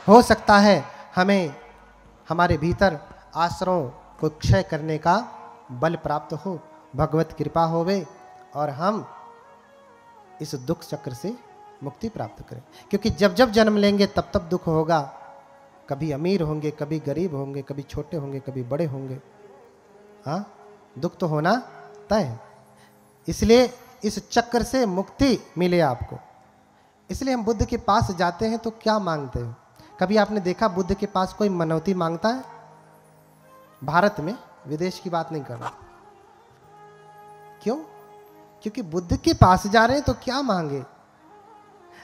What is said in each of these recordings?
हो सकता है हमें हमारे भीतर आश्रयों को क्षय करने का बल प्राप्त हो, भगवत कृपा होवे और हम इस दुख चक्र से मुक्ति प्राप्त करें। क्योंकि जब जब जन्म लेंगे तब तब दुख होगा। कभी अमीर होंगे, कभी गरीब होंगे, कभी छोटे होंगे, कभी बड़े होंगे। हाँ, दुख तो होना तय है। इसलिए इस चक्र से मुक्ति मिले आपको। इसलिए हम बुद्ध के पास जाते हैं तो क्या मांगते हैं? कभी आपने देखा बुद्ध के पास कोई मनौती मांगता है? भारत में, विदेश की बात नहीं कर रहा। क्यों? क्योंकि बुद्ध के पास जा रहे हैं तो क्या मांगे?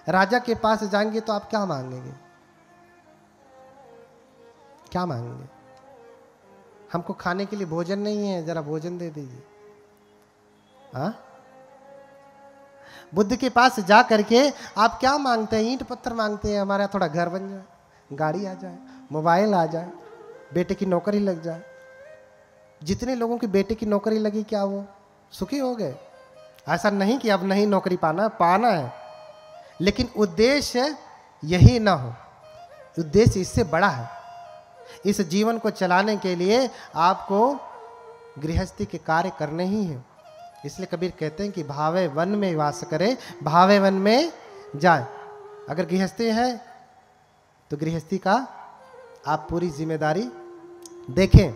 राजा के पास जाएंगे तो आप क्या मांगेंगे? क्या मांगेंगे? हमको खाने के लिए भोजन नहीं है, जरा भोजन दे दीजिए। हाँ, बुद्ध के पास जा करके आप क्या मांगते हैं? ईंट पत्थर मांगते हैं, हमारा थोड़ा घर बन जाए, गाड़ी आ जाए, मोबाइल आ जाए, बेटे की नौकरी लग जाए। जितने लोगों की बेटे की नौकरी लगी, क्या वो सुखी हो गए? ऐसा नहीं कि अब नहीं नौकरी पाना है, लेकिन उद्देश्य यही ना हो। उद्देश्य इससे बड़ा है। इस जीवन को चलाने के लिए आपको गृहस्थी के कार्य करने ही हैं। इसलिए कबीर कहते हैं कि भावे वन में वास करे, भावे वन में जाए। अगर गृहस्थी है तो गृहस्थी का आप पूरी जिम्मेदारी देखें,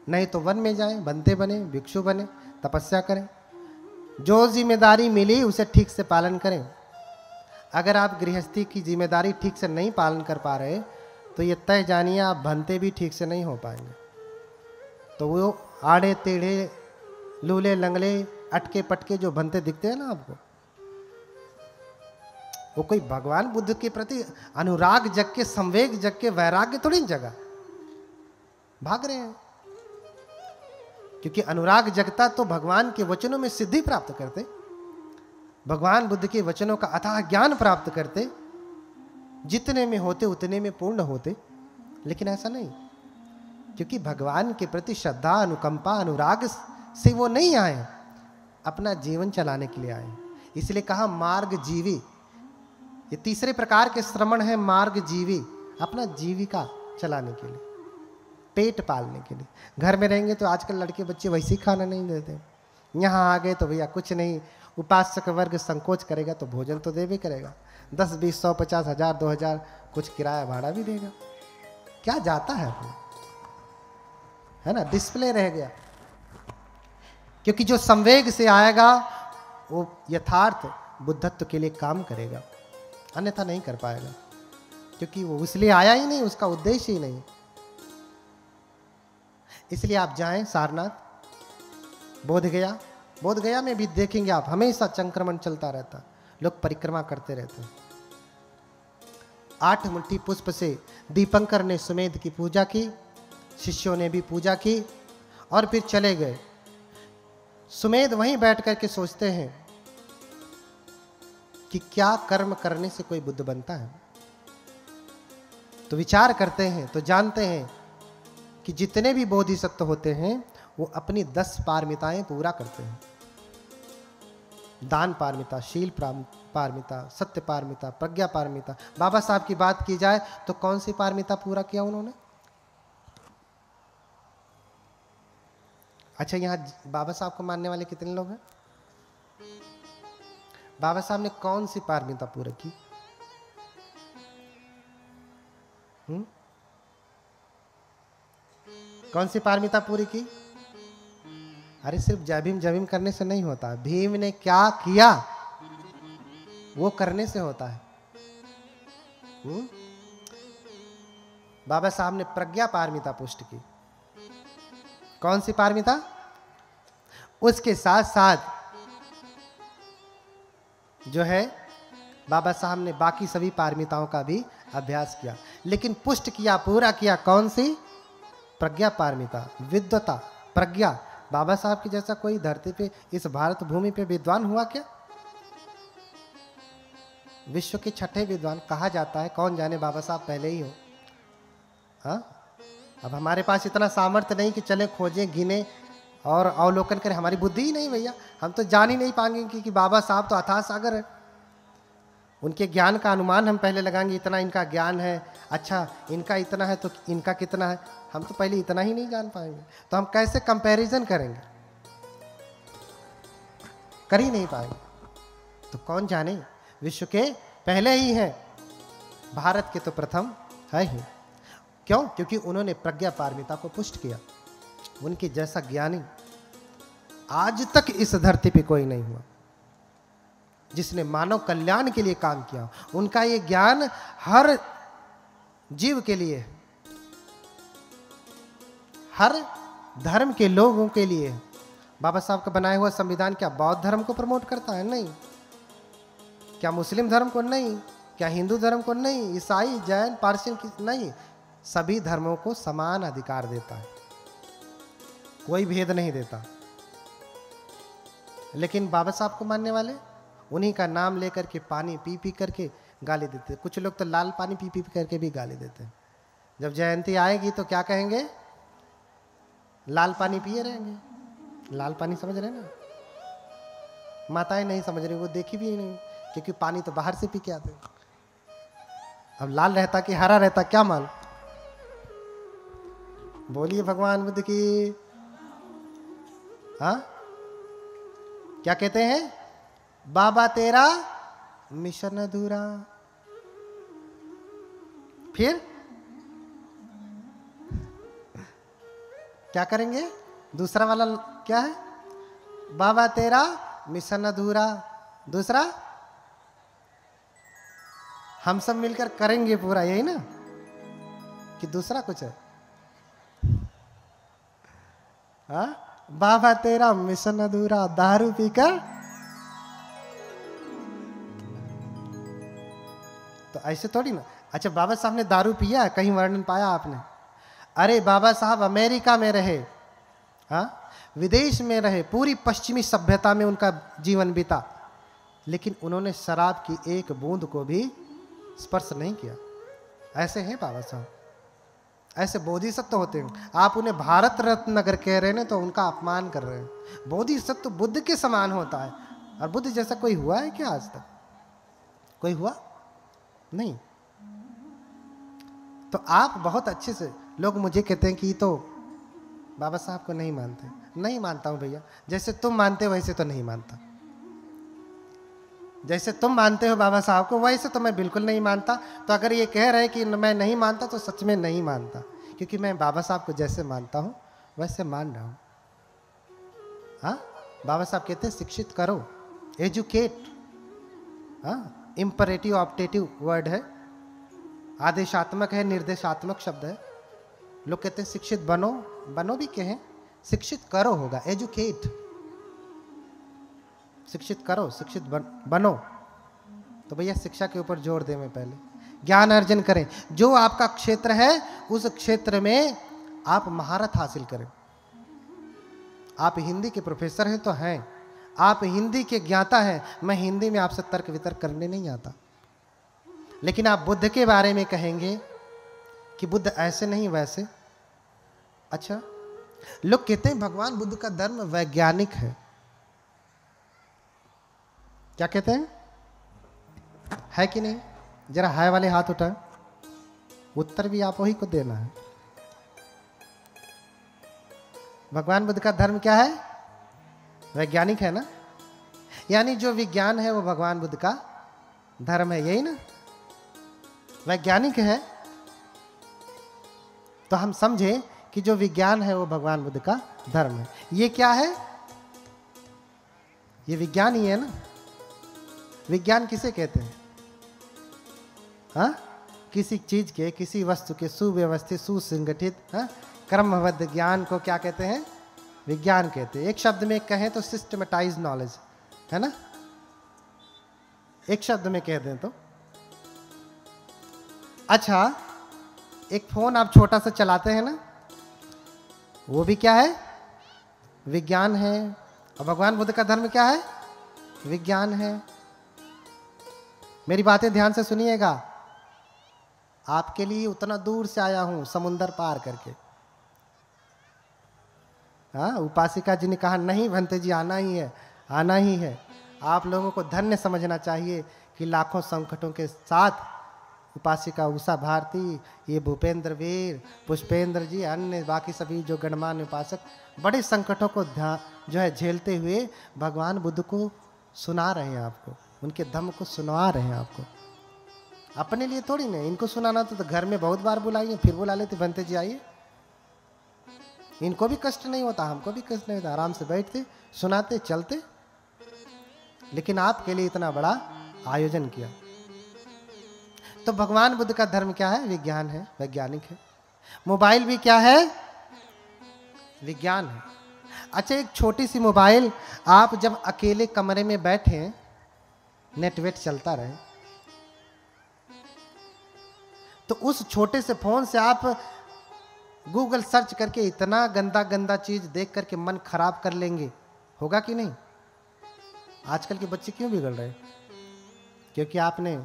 नहीं तो वन में जाएं, बनते बने, भिक्षु बने, तपस्या करें। जो जिम्मेदारी मिली उसे ठीक से पालन करें। अगर आप गृहस्थी की जिम्मेदारी ठीक से नहीं पालन कर पा रहे तो ये तय जानिए आप भनते भी ठीक से नहीं हो पाएंगे। तो वो आड़े टेढ़े, लूले लंगले, अटके पटके जो भनते दिखते हैं ना आपको, वो कोई भगवान बुद्ध के प्रति अनुराग जग के, संवेग जग के, वैराग्य थोड़ी जगह भाग रहे हैं। क्योंकि अनुराग जगता तो भगवान के वचनों में सिद्धि प्राप्त करते, भगवान बुद्ध के वचनों का अथाह ज्ञान प्राप्त करते, जितने में होते उतने में पूर्ण होते। लेकिन ऐसा नहीं, क्योंकि भगवान के प्रति श्रद्धा, अनुकंपा, अनुराग से वो नहीं आए, अपना जीवन चलाने के लिए आए। इसलिए कहा मार्ग जीवी। ये तीसरे प्रकार के श्रमण है, मार्ग जीवी, अपना जीविका चलाने के लिए, पेट पालने के लिए। घर में रहेंगे तो आजकल लड़के बच्चे वैसे ही खाना नहीं देते, यहाँ आ गए तो भैया कुछ नहीं, उपासक वर्ग संकोच करेगा तो भोजन तो देवे करेगा, 10, 20, 100, 50, 1000, 2000 कुछ किराया भाड़ा भी देगा। क्या जाता है अपने, है ना, डिस्प्ले रह गया। क्योंकि जो संवेग से आएगा वो यथार्थ बुद्धत्व के लिए काम करेगा, अन्यथा नहीं कर पाएगा। क्योंकि वो इसलिए आया ही नहीं, उसका उद्देश्य ही नहीं। इसलिए आप जाएं सारनाथ, बोधगया। बोधगया में भी देखेंगे आप, हमेशा संक्रमण चलता रहता, लोग परिक्रमा करते रहते हैं। 8 मुट्ठी पुष्प से दीपंकर ने सुमेध की पूजा की, शिष्यों ने भी पूजा की और फिर चले गए। सुमेध वहीं बैठ करके सोचते हैं कि क्या कर्म करने से कोई बुद्ध बनता है। तो विचार करते हैं तो जानते हैं कि जितने भी बोधिसत्व होते हैं वो अपनी 10 पारमिताएं पूरा करते हैं। दान पारमिता, शील पारमिता, सत्य पारमिता, प्रज्ञा पारमिता। बाबा साहब की बात की जाए तो कौन सी पारमिता पूरा किया उन्होंने? अच्छा, यहाँ बाबा साहब को मानने वाले कितने लोग हैं? बाबा साहब ने कौन सी पारमिता पूरा की? कौन सी पारमिता पूरी की? अरे सिर्फ जय भीम जय भीम करने से नहीं होता, भीम ने क्या किया वो करने से होता है। बाबा साहब ने प्रज्ञा पारमिता पुष्ट की। कौन सी पारमिता? उसके साथ साथ जो है बाबा साहब ने बाकी सभी पारमिताओं का भी अभ्यास किया, लेकिन पुष्ट किया, पूरा किया कौन सी? प्रज्ञा पारमिता, विद्वता, प्रज्ञा। बाबा साहब की जैसा कोई धरती पे, इस भारत भूमि पे विद्वान हुआ क्या? विश्व के 6ठे विद्वान कहा जाता है, कौन जाने बाबा साहब पहले ही हो। हाँ, अब हमारे पास इतना सामर्थ्य नहीं कि चले खोजें, गिने और अवलोकन करें, हमारी बुद्धि ही नहीं भैया। हम तो जान ही नहीं पाएंगे कि बाबा साहब तो अथाह सागर है। उनके ज्ञान का अनुमान हम पहले लगाएंगे, इतना इनका ज्ञान है, अच्छा इनका इतना है तो इनका कितना है, हम तो पहले इतना ही नहीं जान पाएंगे, तो हम कैसे कंपैरिजन करेंगे, कर ही नहीं पाएंगे। तो कौन जाने, विश्व के पहले ही हैं, भारत के तो प्रथम है ही। क्यों? क्योंकि उन्होंने प्रज्ञा पारमिता को पुष्ट किया। उनके जैसा ज्ञानी आज तक इस धरती पे कोई नहीं हुआ जिसने मानव कल्याण के लिए काम किया। उनका ये ज्ञान हर जीव के लिए, हर धर्म के लोगों के लिए। बाबा साहब का बनाया हुआ संविधान क्या बौद्ध धर्म को प्रमोट करता है? नहीं। क्या मुस्लिम धर्म को? नहीं। क्या हिंदू धर्म को? नहीं। ईसाई, जैन, पारसी नहीं, सभी धर्मों को समान अधिकार देता है, कोई भेद नहीं देता। लेकिन बाबा साहब को मानने वाले उन्हीं का नाम लेकर के पानी पी पी करके गाली देते। कुछ लोग तो लाल पानी पी पी करके भी गाली देते हैं। जब जयंती आएगी तो क्या कहेंगे? लाल पानी पिए रहेंगे। लाल पानी समझ रहे ना? माताएं नहीं समझ रही, वो देखी भी नहीं, क्योंकि पानी तो बाहर से पी के आते। अब लाल रहता कि हरा रहता, क्या माल? बोलिए भगवान बुद्ध की। हाँ, क्या कहते हैं? बाबा तेरा मिशन अधूरा। फिर क्या करेंगे? दूसरा वाला क्या है? बाबा तेरा मिशन अधूरा। दूसरा, हम सब मिलकर करेंगे पूरा, यही ना? कि दूसरा कुछ है? हाँ, बाबा तेरा मिशन अधूरा, दारू पीकर। तो ऐसे थोड़ी ना। अच्छा, बाबा साहब ने दारू पिया, कहीं वर्णन पाया आपने? अरे बाबा साहब अमेरिका में रहे, हाँ, विदेश में रहे, पूरी पश्चिमी सभ्यता में उनका जीवन बीता, लेकिन उन्होंने शराब की एक बूंद को भी स्पर्श नहीं किया। ऐसे हैं बाबा साहब, ऐसे बोधिसत्व होते हैं। आप उन्हें भारत रत्न अगर कह रहे हैं तो उनका अपमान कर रहे हैं। बोधिसत्व बुद्ध के समान होता है, और बुद्ध जैसा कोई हुआ है क्या आज तक? कोई हुआ नहीं। तो आप बहुत अच्छे से, लोग मुझे कहते हैं कि तो बाबा साहब को नहीं मानते। नहीं मानता हूं भैया, जैसे तुम मानते हो वैसे तो नहीं मानता। जैसे तुम मानते हो बाबा साहब को वैसे तो मैं बिल्कुल नहीं मानता। तो अगर ये कह रहे कि मैं नहीं मानता तो सच में नहीं मानता, क्योंकि मैं बाबा साहब को जैसे मानता हूं वैसे मान रहा हूं। हाँ, बाबा साहब कहते हैं शिक्षित करो, एजुकेट। हाँ, इंपरेटिव ऑप्टेटिव वर्ड है, आदेशात्मक है, निर्देशात्मक शब्द है। लोग कहते हैं शिक्षित बनो, बनो भी कहें, शिक्षित करो होगा, एजुकेट। शिक्षित करो, शिक्षित बनो। तो भैया शिक्षा के ऊपर जोर दें। मैं पहले ज्ञान अर्जन करें, जो आपका क्षेत्र है उस क्षेत्र में आप महारत हासिल करें। आप हिंदी के प्रोफेसर हैं तो हैं, आप हिंदी के ज्ञाता हैं, मैं हिंदी में आपसे तर्क वितर्क करने नहीं आता। लेकिन आप बुद्ध के बारे में कहेंगे कि बुद्ध ऐसे नहीं वैसे। अच्छा, लोग कहते हैं भगवान बुद्ध का धर्म वैज्ञानिक है। क्या कहते हैं? है कि नहीं? जरा हाय वाले हाथ उठाएं। उत्तर भी आप वही को देना है। भगवान बुद्ध का धर्म क्या है? वैज्ञानिक है ना? यानी जो विज्ञान है वो भगवान बुद्ध का धर्म है, यही ना? वैज्ञानिक है तो हम समझे कि जो विज्ञान है वो भगवान बुद्ध का धर्म है। ये क्या है? ये विज्ञान ही है ना? विज्ञान किसे कहते हैं? हाँ, किसी चीज के, किसी वस्तु के सुव्यवस्थित, सुसंगठित, हाँ, क्रमबद्ध ज्ञान को क्या कहते हैं? विज्ञान कहते हैं। एक शब्द में कहें तो सिस्टमेटाइज नॉलेज, है ना? एक शब्द में कह दें तो। अच्छा, एक फोन आप छोटा सा चलाते हैं ना, वो भी क्या है? विज्ञान है। और भगवान बुद्ध का धर्म क्या है? विज्ञान है। मेरी बातें ध्यान से सुनिएगा। आपके लिए उतना दूर से आया हूं, समुंदर पार करके। हाँ, उपासिका जी ने कहा नहीं भंते जी, आना ही है, आना ही है। आप लोगों को धन्य समझना चाहिए कि कि लाखों संकटों के साथ उपासिका उषा भारती, ये भूपेंद्र वीर, पुष्पेंद्र जी, अन्य बाकी सभी जो गणमान्य उपासक बड़े संकटों को जो है झेलते हुए भगवान बुद्ध को सुना रहे हैं आपको, उनके धम्म को सुनवा रहे हैं आपको। अपने लिए थोड़ी नहीं, इनको सुनाना तो घर में बहुत बार बुलाइए, फिर बुला लेते बनते जी आइए। इनको भी कष्ट नहीं होता, हमको भी कष्ट नहीं होता, आराम से बैठते सुनाते चलते। लेकिन आपके लिए इतना बड़ा आयोजन किया। तो भगवान बुद्ध का धर्म क्या है? विज्ञान है, वैज्ञानिक है। मोबाइल भी क्या है? विज्ञान है। अच्छा, एक छोटी सी मोबाइल, आप जब अकेले कमरे में बैठे नेटवेट चलता रहे, तो उस छोटे से फोन से आप गूगल सर्च करके इतना गंदा गंदा चीज देख करके मन खराब कर लेंगे, होगा कि नहीं? आजकल के बच्चे क्यों बिगड़ रहे हैं? क्योंकि आपने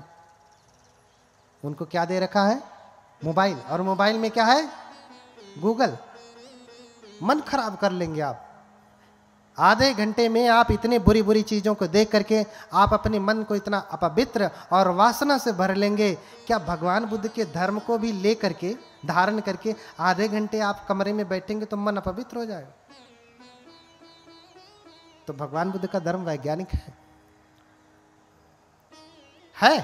उनको क्या दे रखा है? मोबाइल। और मोबाइल में क्या है? गूगल। मन खराब कर लेंगे आप। आधे घंटे में आप इतने बुरी बुरी चीजों को देख करके आप अपने मन को इतना अपवित्र और वासना से भर लेंगे। क्या भगवान बुद्ध के धर्म को भी ले करके धारण करके आधे घंटे आप कमरे में बैठेंगे तो मन अपवित्र हो जाएगा? तो भगवान बुद्ध का धर्म वैज्ञानिक है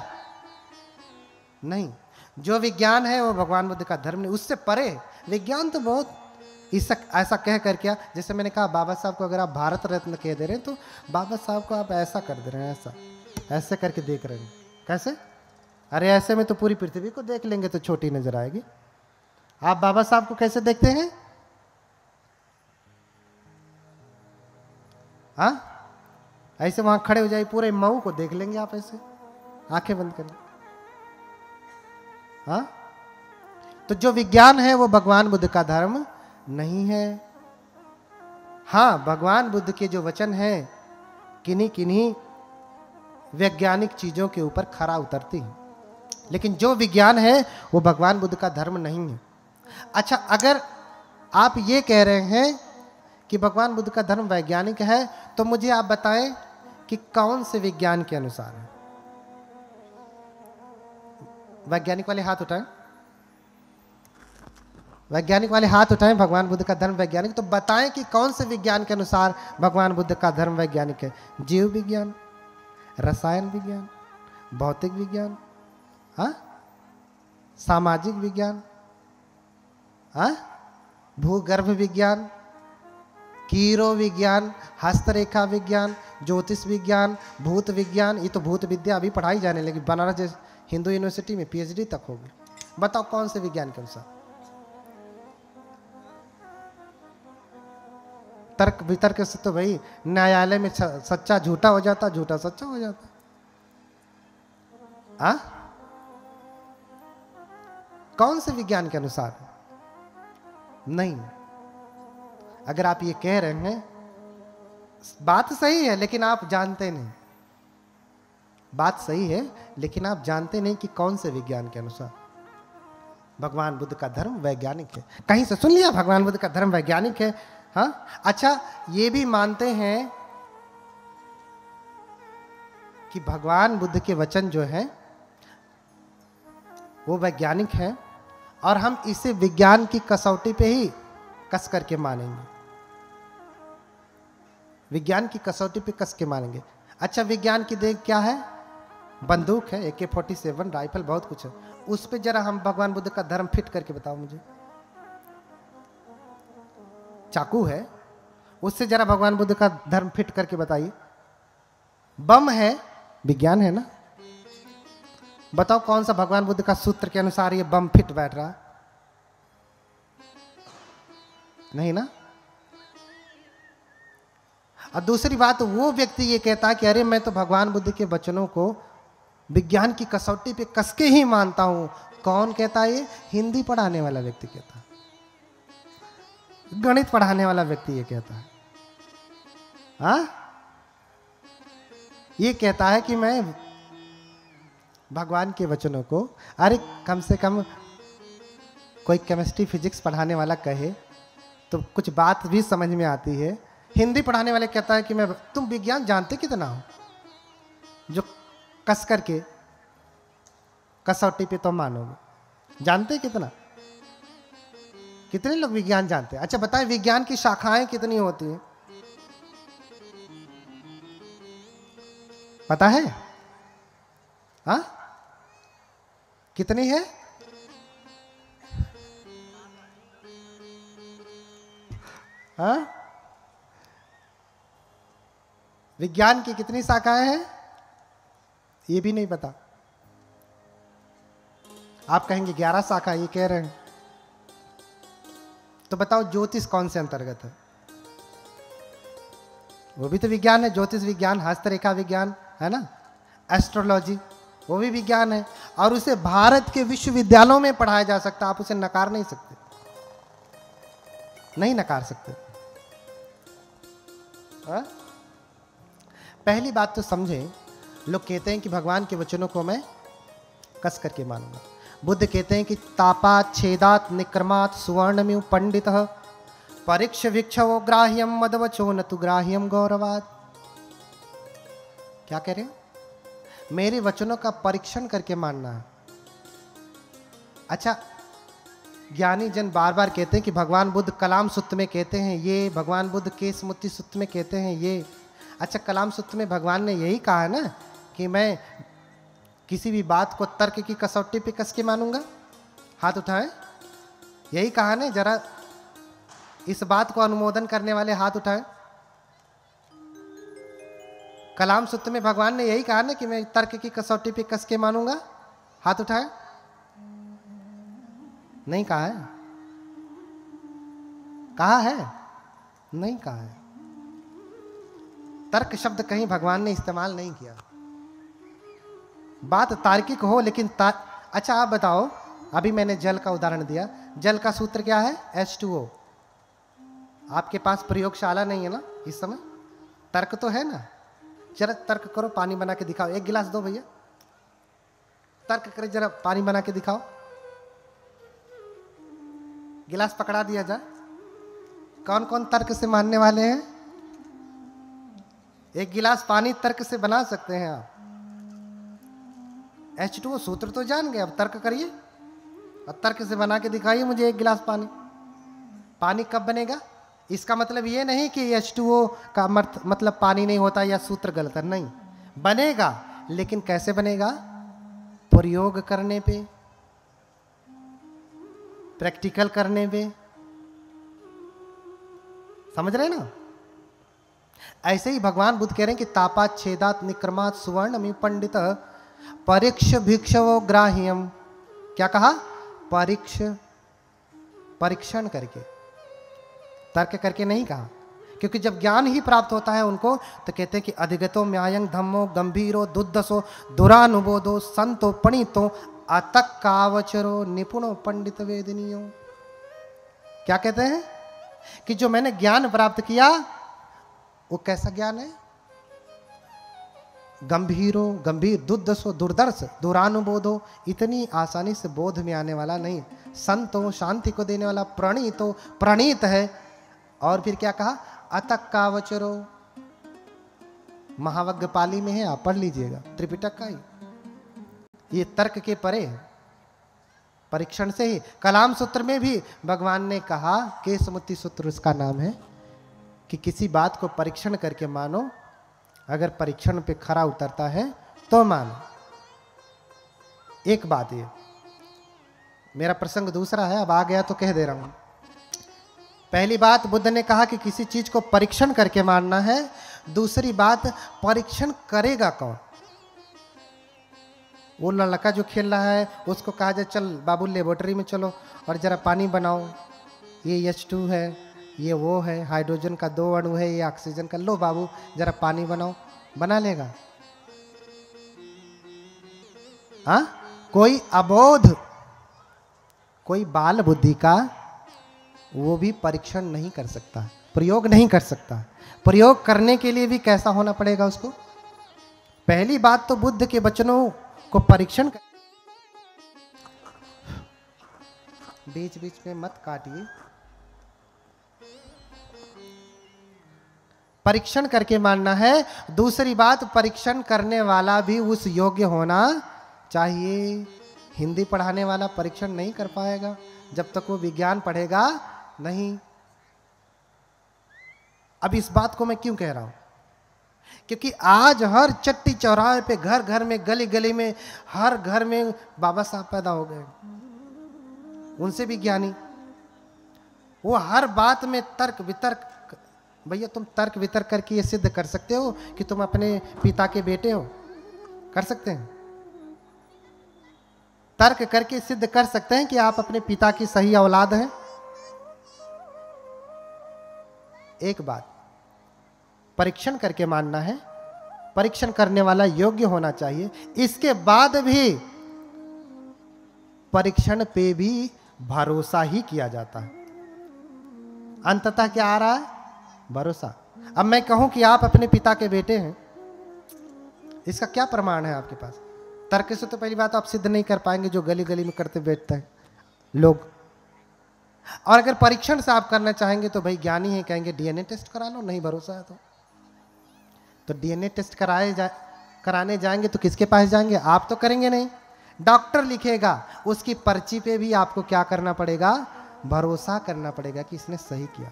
नहीं। जो विज्ञान है वो भगवान बुद्ध का धर्म नहीं, उससे परे। विज्ञान तो बहुत ऐसा कह कर क्या, जैसे मैंने कहा बाबा साहब को अगर आप भारत रत्न कह दे रहे हैं तो बाबा साहब को आप ऐसा कर दे रहे हैं, ऐसे करके देख रहे हैं। कैसे? अरे ऐसे में तो पूरी पृथ्वी को देख लेंगे तो छोटी नजर आएगी। आप बाबा साहब को कैसे देखते हैं? हाँ, ऐसे वहां खड़े हो जाए, पूरे मऊ को देख लेंगे आप ऐसे आंखें बंद कर। हाँ, तो जो विज्ञान है वो भगवान बुद्ध का धर्म नहीं है। हाँ, भगवान बुद्ध के जो वचन है किन्हीं किन्हीं वैज्ञानिक चीजों के ऊपर खरा उतरती है, लेकिन जो विज्ञान है वो भगवान बुद्ध का धर्म नहीं है। अच्छा, अगर आप ये कह रहे हैं कि भगवान बुद्ध का धर्म वैज्ञानिक है, तो मुझे आप बताएं कि कौन से विज्ञान के अनुसार है? वैज्ञानिक वाले हाथ उठाएं, वैज्ञानिक वाले हाथ उठाएं। भगवान बुद्ध का धर्म वैज्ञानिक, तो बताएं कि कौन से विज्ञान के अनुसार भगवान बुद्ध का धर्म वैज्ञानिक है? जीव विज्ञान, रसायन विज्ञान, भौतिक विज्ञान, हाँ, सामाजिक विज्ञान, हाँ, भूगर्भ विज्ञान, कीरो विज्ञान, हस्तरेखा विज्ञान, ज्योतिष विज्ञान, भूत विज्ञान। ये तो भूत विद्या अभी पढ़ाई जाने लगी, बनारस हिंदू यूनिवर्सिटी में पीएचडी तक होगी। बताओ कौन से विज्ञान के अनुसार? तर्क वितर्क से तो भाई न्यायालय में सच्चा झूठा हो जाता, झूठा सच्चा हो जाता। हाँ, कौन से विज्ञान के अनुसार? नहीं। अगर आप ये कह रहे हैं, बात सही है लेकिन आप जानते नहीं। बात सही है लेकिन आप जानते नहीं कि कौन से विज्ञान के अनुसार भगवान बुद्ध का धर्म वैज्ञानिक है। कहीं से सुन लिया भगवान बुद्ध का धर्म वैज्ञानिक है? हाँ, अच्छा, ये भी मानते हैं कि भगवान बुद्ध के वचन जो है वो वैज्ञानिक है और हम इसे विज्ञान की कसौटी पे ही कस करके मानेंगे, विज्ञान की कसौटी पे कस के मानेंगे। अच्छा, विज्ञान की देख क्या है? बंदूक है, AK-47 राइफल, बहुत कुछ है। उस पे जरा हम भगवान बुद्ध का धर्म फिट करके बताओ मुझे। चाकू है, उससे जरा भगवान बुद्ध का धर्म फिट करके बताइए। बम है, विज्ञान है ना? बताओ कौन सा भगवान बुद्ध का सूत्र के अनुसार ये बम फिट बैठ रहा? नहीं ना? और दूसरी बात, वो व्यक्ति ये कहता है कि अरे मैं तो भगवान बुद्ध के वचनों को विज्ञान की कसौटी पे कसके ही मानता हूं। कौन कहता है ये? हिंदी पढ़ाने वाला व्यक्ति कहता है, गणित पढ़ाने वाला व्यक्ति ये कहता है। हाँ, ये कहता है कि मैं भगवान के वचनों को, अरे कम से कम कोई केमिस्ट्री फिजिक्स पढ़ाने वाला कहे तो कुछ बात भी समझ में आती है। हिंदी पढ़ाने वाले कहता है कि मैं, तुम विज्ञान जानते कितना हो? जो कस करके कसौटी पे तो मानोगे। जानते कितना? कितने लोग विज्ञान जानते हैं? अच्छा बताएं, विज्ञान की शाखाएं कितनी होती हैं? पता है? हाँ, कितनी है? हाँ, विज्ञान की कितनी शाखाएं हैं? ये भी नहीं पता। आप कहेंगे 11 शाखा, ये कह रहे हैं। तो बताओ ज्योतिष कौन से अंतर्गत है? वो भी तो विज्ञान है। ज्योतिष विज्ञान, हस्तरेखा विज्ञान है ना, एस्ट्रोलॉजी, वो भी विज्ञान है। और उसे भारत के विश्वविद्यालयों में पढ़ाया जा सकता। आप उसे नकार नहीं सकते, नहीं नकार सकते। हा? पहली बात तो समझे, लोग कहते हैं कि भगवान के वचनों को मैं कस करके मानूंगा। बुद्ध कहते हैं कि तापात छेदात निक्रमात सुवर्णमिव पंडितः परीक्ष भिक्षवो ग्राह्यम मदवचो न तु ग्राह्यम गौरवाद। क्या कह रहे हैं? मेरे वचनों का परीक्षण करके मानना है। अच्छा, ज्ञानी जन बार बार कहते हैं कि भगवान बुद्ध कलाम सूत्र में कहते हैं ये, भगवान बुद्ध केसमुत्ति सूत्र में कहते हैं ये। अच्छा, कलाम सूत्र में भगवान ने यही कहा है ना कि मैं किसी भी बात को तर्क की कसौटी पे कस के मानूंगा? हाथ उठाएं। यही कहा ना? जरा इस बात को अनुमोदन करने वाले हाथ उठाएं। कलाम सूत्र में भगवान ने यही कहा ना कि मैं तर्क की कसौटी पे कस के मानूंगा? हाथ उठाएं। नहीं कहा है? कहा है? नहीं कहा है। तर्क शब्द कहीं भगवान ने इस्तेमाल नहीं किया। बात तार्किक हो लेकिन अच्छा आप बताओ, अभी मैंने जल का उदाहरण दिया। जल का सूत्र क्या है? H2O। आपके पास प्रयोगशाला नहीं है ना इस समय, तर्क तो है ना? जरा तर्क करो, पानी बना के दिखाओ। एक गिलास दो भैया, तर्क करे, जरा पानी बना के दिखाओ। गिलास पकड़ा दिया जाए। कौन कौन तर्क से मानने वाले हैं? एक गिलास पानी तर्क से बना सकते हैं आप। H2O सूत्र तो जान गए, अब तर्क करिए और तर्क से बना के दिखाइए मुझे एक गिलास पानी। पानी कब बनेगा? इसका मतलब ये नहीं कि H2O का मतलब पानी नहीं होता या सूत्र गलत है, नहीं, बनेगा। लेकिन कैसे बनेगा? प्रयोग करने पे, प्रैक्टिकल करने पे। समझ रहे ना? ऐसे ही भगवान बुद्ध कह रहे हैं कि तापात छेदात निक्रमात सुवर्णमि पंडित परीक्ष भिक्षवो ग्राह्यम। क्या कहा? परीक्षण करके, तर्क करके नहीं कहा। क्योंकि जब ज्ञान ही प्राप्त होता है उनको, तो कहते हैं कि अधिगतो म्यायं धम्मो गंभीरो दुद्दसो दुरानुबोधो संतो पणितो अतक कावचरो निपुणो पंडित वेदनियो। क्या कहते हैं? कि जो मैंने ज्ञान प्राप्त किया वो कैसा ज्ञान है? गंभीरो, गंभीर, दुर्दशो, दुर्दर्श, दुरानुबोधो, इतनी आसानी से बोध में आने वाला नहीं। संतो, शांति को देने वाला, प्रणीतो, प्रणीत है। और फिर क्या कहा? अतक कावचरो, महावज्ञ पाली में है, आप पढ़ लीजिएगा, त्रिपिटक का ही। ये तर्क के परे है, परीक्षण से ही। कलाम सूत्र में भी भगवान ने कहा, केसमुत्ति सूत्र उसका नाम है, कि किसी बात को परीक्षण करके मानो, अगर परीक्षण पे खरा उतरता है तो मानो। एक बात ये, मेरा प्रसंग दूसरा है, अब आ गया तो कह दे रहा हूं। पहली बात बुद्ध ने कहा कि किसी चीज को परीक्षण करके मानना है। दूसरी बात, परीक्षण करेगा कौन? वो लड़का जो खेल रहा है उसको कहा जाए चल बाबू लेबोरेटरी में चलो और जरा पानी बनाओ, ये H2 है, ये वो है, हाइड्रोजन का 2 अणु है, ये ऑक्सीजन का, लो बाबू जरा पानी बनाओ। बना लेगा? हाँ? कोई अबोध, कोई बाल बुद्धि का वो भी परीक्षण नहीं कर सकता, प्रयोग नहीं कर सकता। प्रयोग करने के लिए भी कैसा होना पड़ेगा उसको? पहली बात तो बुद्ध के वचनों को परीक्षण कर। बीच बीच में मत काटिए। परीक्षण करके मानना है। दूसरी बात, परीक्षण करने वाला भी उस योग्य होना चाहिए। हिंदी पढ़ाने वाला परीक्षण नहीं कर पाएगा जब तक वो विज्ञान पढ़ेगा नहीं। अब इस बात को मैं क्यों कह रहा हूं? क्योंकि आज हर चट्टी चौराहे पे, घर घर में, गली गली में, हर घर में बाबा साहब पैदा हो गए। उनसे भी ज्ञानी, वो हर बात में तर्क वितर्क। भैया तुम तर्क वितर्क करके ये सिद्ध कर सकते हो कि तुम अपने पिता के बेटे हो? कर सकते हैं? तर्क करके सिद्ध कर सकते हैं कि आप अपने पिता की सही औलाद हैं? एक बात, परीक्षण करके मानना है, परीक्षण करने वाला योग्य होना चाहिए। इसके बाद भी परीक्षण पे भी भरोसा ही किया जाता है। अंततः क्या आ रहा है? भरोसा। अब मैं कहूं कि आप अपने पिता के बेटे हैं, इसका क्या प्रमाण है आपके पास? तर्क से तो पहली बात आप सिद्ध नहीं कर पाएंगे, जो गली गली में करते बैठते हैं लोग। और अगर परीक्षण से आप करना चाहेंगे तो भाई ज्ञानी है, कहेंगे डीएनए टेस्ट करा लो, नहीं भरोसा है तो डीएनए टेस्ट कराने जाएंगे तो किसके पास जाएंगे? आप तो करेंगे नहीं, डॉक्टर लिखेगा, उसकी पर्ची पे भी आपको क्या करना पड़ेगा? भरोसा करना पड़ेगा कि इसने सही किया।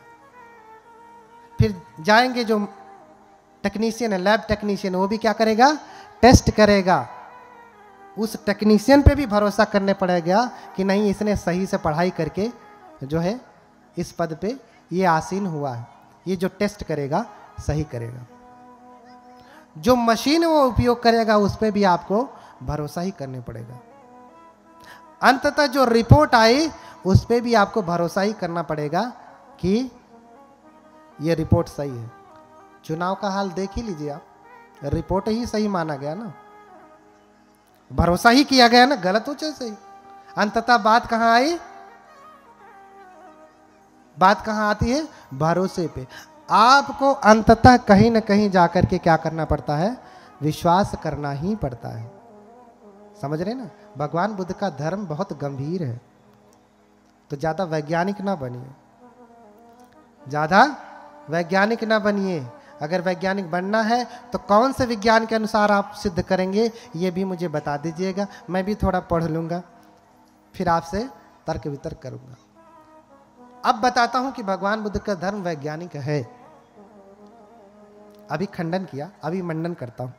फिर जाएंगे जो टेक्नीशियन है, लैब टेक्नीशियन, वो भी क्या करेगा? टेस्ट करेगा। उस टेक्नीशियन पे भी भरोसा करने पड़ेगा कि नहीं, इसने सही से पढ़ाई करके जो है इस पद पे ये आसीन हुआ है। ये जो टेस्ट करेगा सही करेगा। जो मशीन वो उपयोग करेगा उस पे भी आपको भरोसा ही करने पड़ेगा। अंततः जो रिपोर्ट आई उस पे भी आपको भरोसा ही करना पड़ेगा कि ये रिपोर्ट सही है। चुनाव का हाल देख ही लीजिए आप, रिपोर्ट ही सही माना गया ना, भरोसा ही किया गया ना, गलत हो चाहे सही। अंततः बात कहां आई? बात कहां आती है? भरोसे पे। आपको अंततः कहीं ना कहीं जाकर के क्या करना पड़ता है? विश्वास करना ही पड़ता है। समझ रहे ना? भगवान बुद्ध का धर्म बहुत गंभीर है, तो ज्यादा वैज्ञानिक ना बनिए, ज्यादा वैज्ञानिक ना बनिए। अगर वैज्ञानिक बनना है तो कौन से विज्ञान के अनुसार आप सिद्ध करेंगे ये भी मुझे बता दीजिएगा। मैं भी थोड़ा पढ़ लूंगा, फिर आपसे तर्क वितर्क करूंगा। अब बताता हूं कि भगवान बुद्ध का धर्म वैज्ञानिक है। अभी खंडन किया, अभी मंडन करता हूं।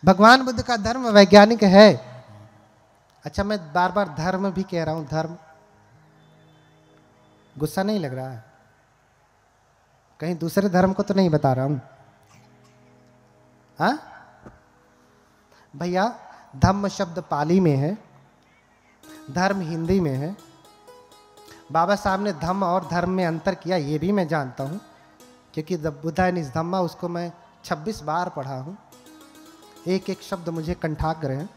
भगवान बुद्ध का धर्म वैज्ञानिक है। अच्छा, मैं बार बार धर्म भी कह रहा हूं, धर्म। गुस्सा नहीं लग रहा है? कहीं दूसरे धर्म को तो नहीं बता रहा हूं? हाँ भैया, धम्म शब्द पाली में है, धर्म हिंदी में है। बाबा साहब ने धम्म और धर्म में अंतर किया, ये भी मैं जानता हूं, क्योंकि द बुद्धा इन इस धम्मा उसको मैं 26 बार पढ़ा हूं। एक एक शब्द मुझे कंठाग्र है।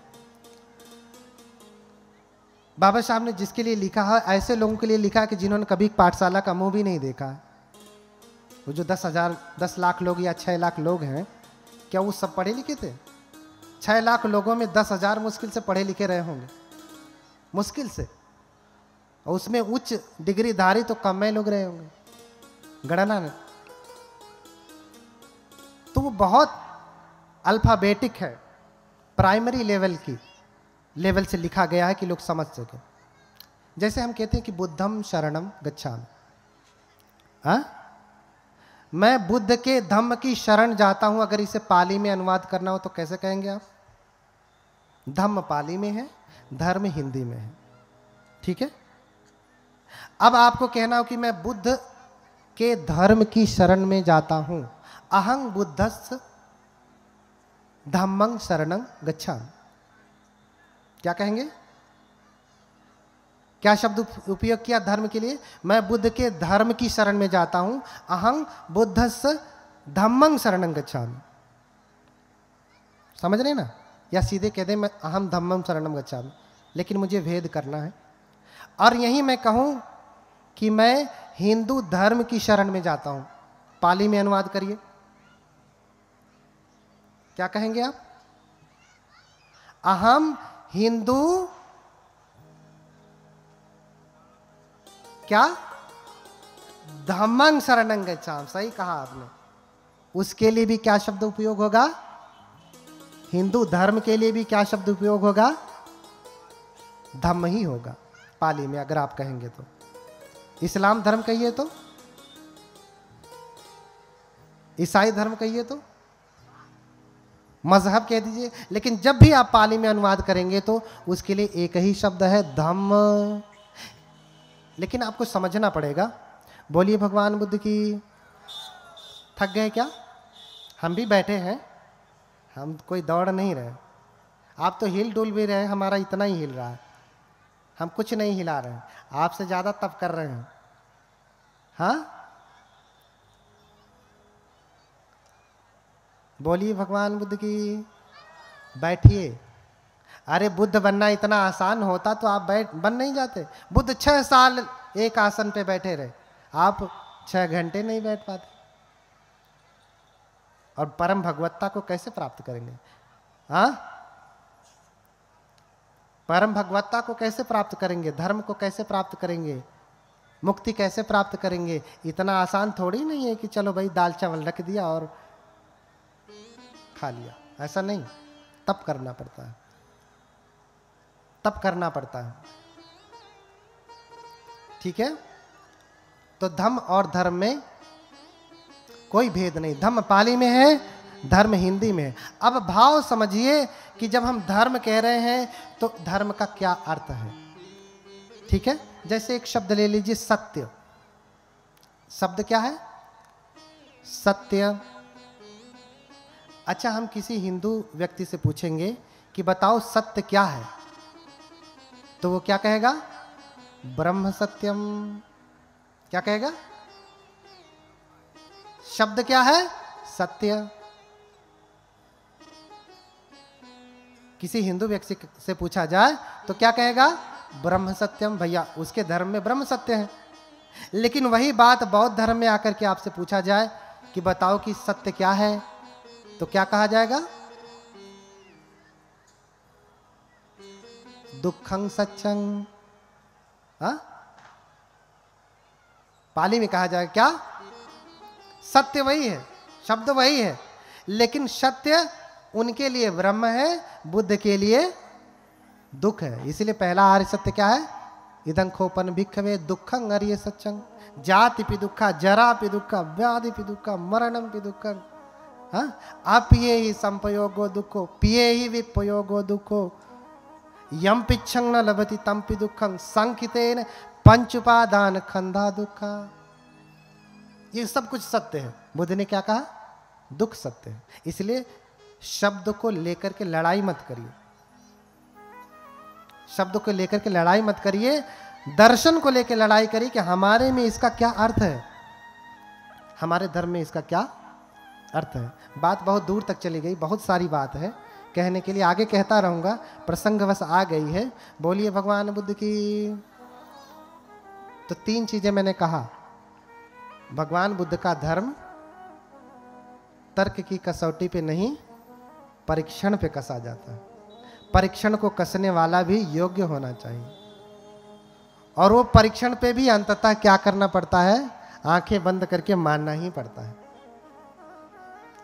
बाबा साहब ने जिसके लिए लिखा है, ऐसे लोगों के लिए लिखा है कि जिन्होंने कभी पाठशाला का मुंह भी नहीं देखा है। वो जो 10 लाख लोग या 6 लाख लोग हैं, क्या वो सब पढ़े लिखे थे? 6 लाख लोगों में 10,000 मुश्किल से पढ़े लिखे रहे होंगे, मुश्किल से। और उसमें उच्च डिग्रीधारी तो कम में लोग रहे होंगे, गणना ने। तो वो बहुत अल्फाबेटिक है, प्राइमरी लेवल से लिखा गया है कि लोग समझ सके। जैसे हम कहते हैं कि बुद्धम शरणम गच्छामि, हाँ, मैं बुद्ध के धम्म की शरण जाता हूं। अगर इसे पाली में अनुवाद करना हो तो कैसे कहेंगे आप? धम्म पाली में है, धर्म हिंदी में है, ठीक है। अब आपको कहना हो कि मैं बुद्ध के धर्म की शरण में जाता हूं। अहं बुद्धस्स धम्मं शरणं गच्छामि। क्या कहेंगे? क्या शब्द उपयोग किया धर्म के लिए? मैं बुद्ध के धर्म की शरण में जाता हूं। अहं बुद्धस्स धम्मं शरणं गच्छामि। समझ रहे ना? या सीधे कह दें मैं अहम धम्मं शरणं गच्छामि, लेकिन मुझे भेद करना है। और यही मैं कहूं कि मैं हिंदू धर्म की शरण में जाता हूं। पाली में अनुवाद करिए, क्या कहेंगे आप? अहम हिंदू क्या धम्मं शरणं गच्छामि। सही कहा आपने। उसके लिए भी क्या शब्द उपयोग होगा? हिंदू धर्म के लिए भी क्या शब्द उपयोग होगा? धम्म ही होगा पाली में, अगर आप कहेंगे तो। इस्लाम धर्म कहिए तो, ईसाई धर्म कहिए तो, मजहब कह दीजिए, लेकिन जब भी आप पाली में अनुवाद करेंगे तो उसके लिए एक ही शब्द है, धम्म। लेकिन आपको समझना पड़ेगा। बोलिए भगवान बुद्ध की। थक गए क्या? हम भी बैठे हैं, हम कोई दौड़ नहीं रहे। आप तो हिल डुल भी रहे, हमारा इतना ही हिल रहा है, हम कुछ नहीं हिला रहे हैं, आपसे ज्यादा तप कर रहे हैं। हाँ, बोलिए भगवान बुद्ध की। बैठिए। अरे बुद्ध बनना इतना आसान होता तो आप बन नहीं जाते। बुद्ध 6 साल एक आसन पे बैठे रहे, आप 6 घंटे नहीं बैठ पाते। और परम भगवत्ता को कैसे प्राप्त करेंगे? हाँ, परम भगवत्ता को कैसे प्राप्त करेंगे? धर्म को कैसे प्राप्त करेंगे? मुक्ति कैसे प्राप्त करेंगे? इतना आसान थोड़ी नहीं है कि चलो भाई दाल चावल रख दिया और खा लिया, ऐसा नहीं। तप करना पड़ता है, तप करना पड़ता है। ठीक है, तो धम्म और धर्म में कोई भेद नहीं। धम्म पाली में है, धर्म हिंदी में है। अब भाव समझिए कि जब हम धर्म कह रहे हैं तो धर्म का क्या अर्थ है। ठीक है, जैसे एक शब्द ले लीजिए, सत्य। शब्द क्या है? सत्य। अच्छा, हम किसी हिंदू व्यक्ति से पूछेंगे कि बताओ सत्य क्या है, तो वो क्या कहेगा? ब्रह्म सत्यम। क्या कहेगा? शब्द क्या है? सत्य। किसी हिंदू व्यक्ति से पूछा जाए तो क्या कहेगा? ब्रह्म सत्यम। भैया उसके धर्म में ब्रह्म सत्य है। लेकिन वही बात बौद्ध धर्म में आकर के आपसे पूछा जाए कि बताओ कि सत्य क्या है, तो क्या कहा जाएगा? दुखं सत्यं। हाँ, पाली में कहा जाएगा क्या? सत्य वही है, शब्द वही है, लेकिन सत्य उनके लिए ब्रह्म है, बुद्ध के लिए दुख है। इसलिए पहला आर्य सत्य क्या है? इदं खोपन भिक्खवे दुखं आर्य सत्यं। जाति पि दुखा, जरा पि दुखा, व्याधि पि दुखा, मरणम पि दुखं। हाँ, अपिये ही संपयोगो दुखो, पिये ही विपयोगो दुखो, यम पिच्छं न लभति तम पि दुखं, संकितेन पंच उपादान खंधा दुखा। ये सब कुछ सत्य है। बुद्ध ने क्या कहा? दुख सत्य है। इसलिए शब्द को लेकर के लड़ाई मत करिए, शब्द को लेकर के लड़ाई मत करिए, दर्शन को लेकर लड़ाई करिए कि हमारे में इसका क्या अर्थ है, हमारे धर्म में इसका क्या अर्थ है। बात बहुत दूर तक चली गई, बहुत सारी बात है कहने के लिए, आगे कहता रहूंगा, प्रसंगवश आ गई है। बोलिए भगवान बुद्ध की। तो 3 चीजें मैंने कहा। भगवान बुद्ध का धर्म तर्क की कसौटी पे नहीं, परीक्षण पे कसा जाता है। परीक्षण को कसने वाला भी योग्य होना चाहिए, और वो परीक्षण पे भी अंततः क्या करना पड़ता है? आंखें बंद करके मानना ही पड़ता है।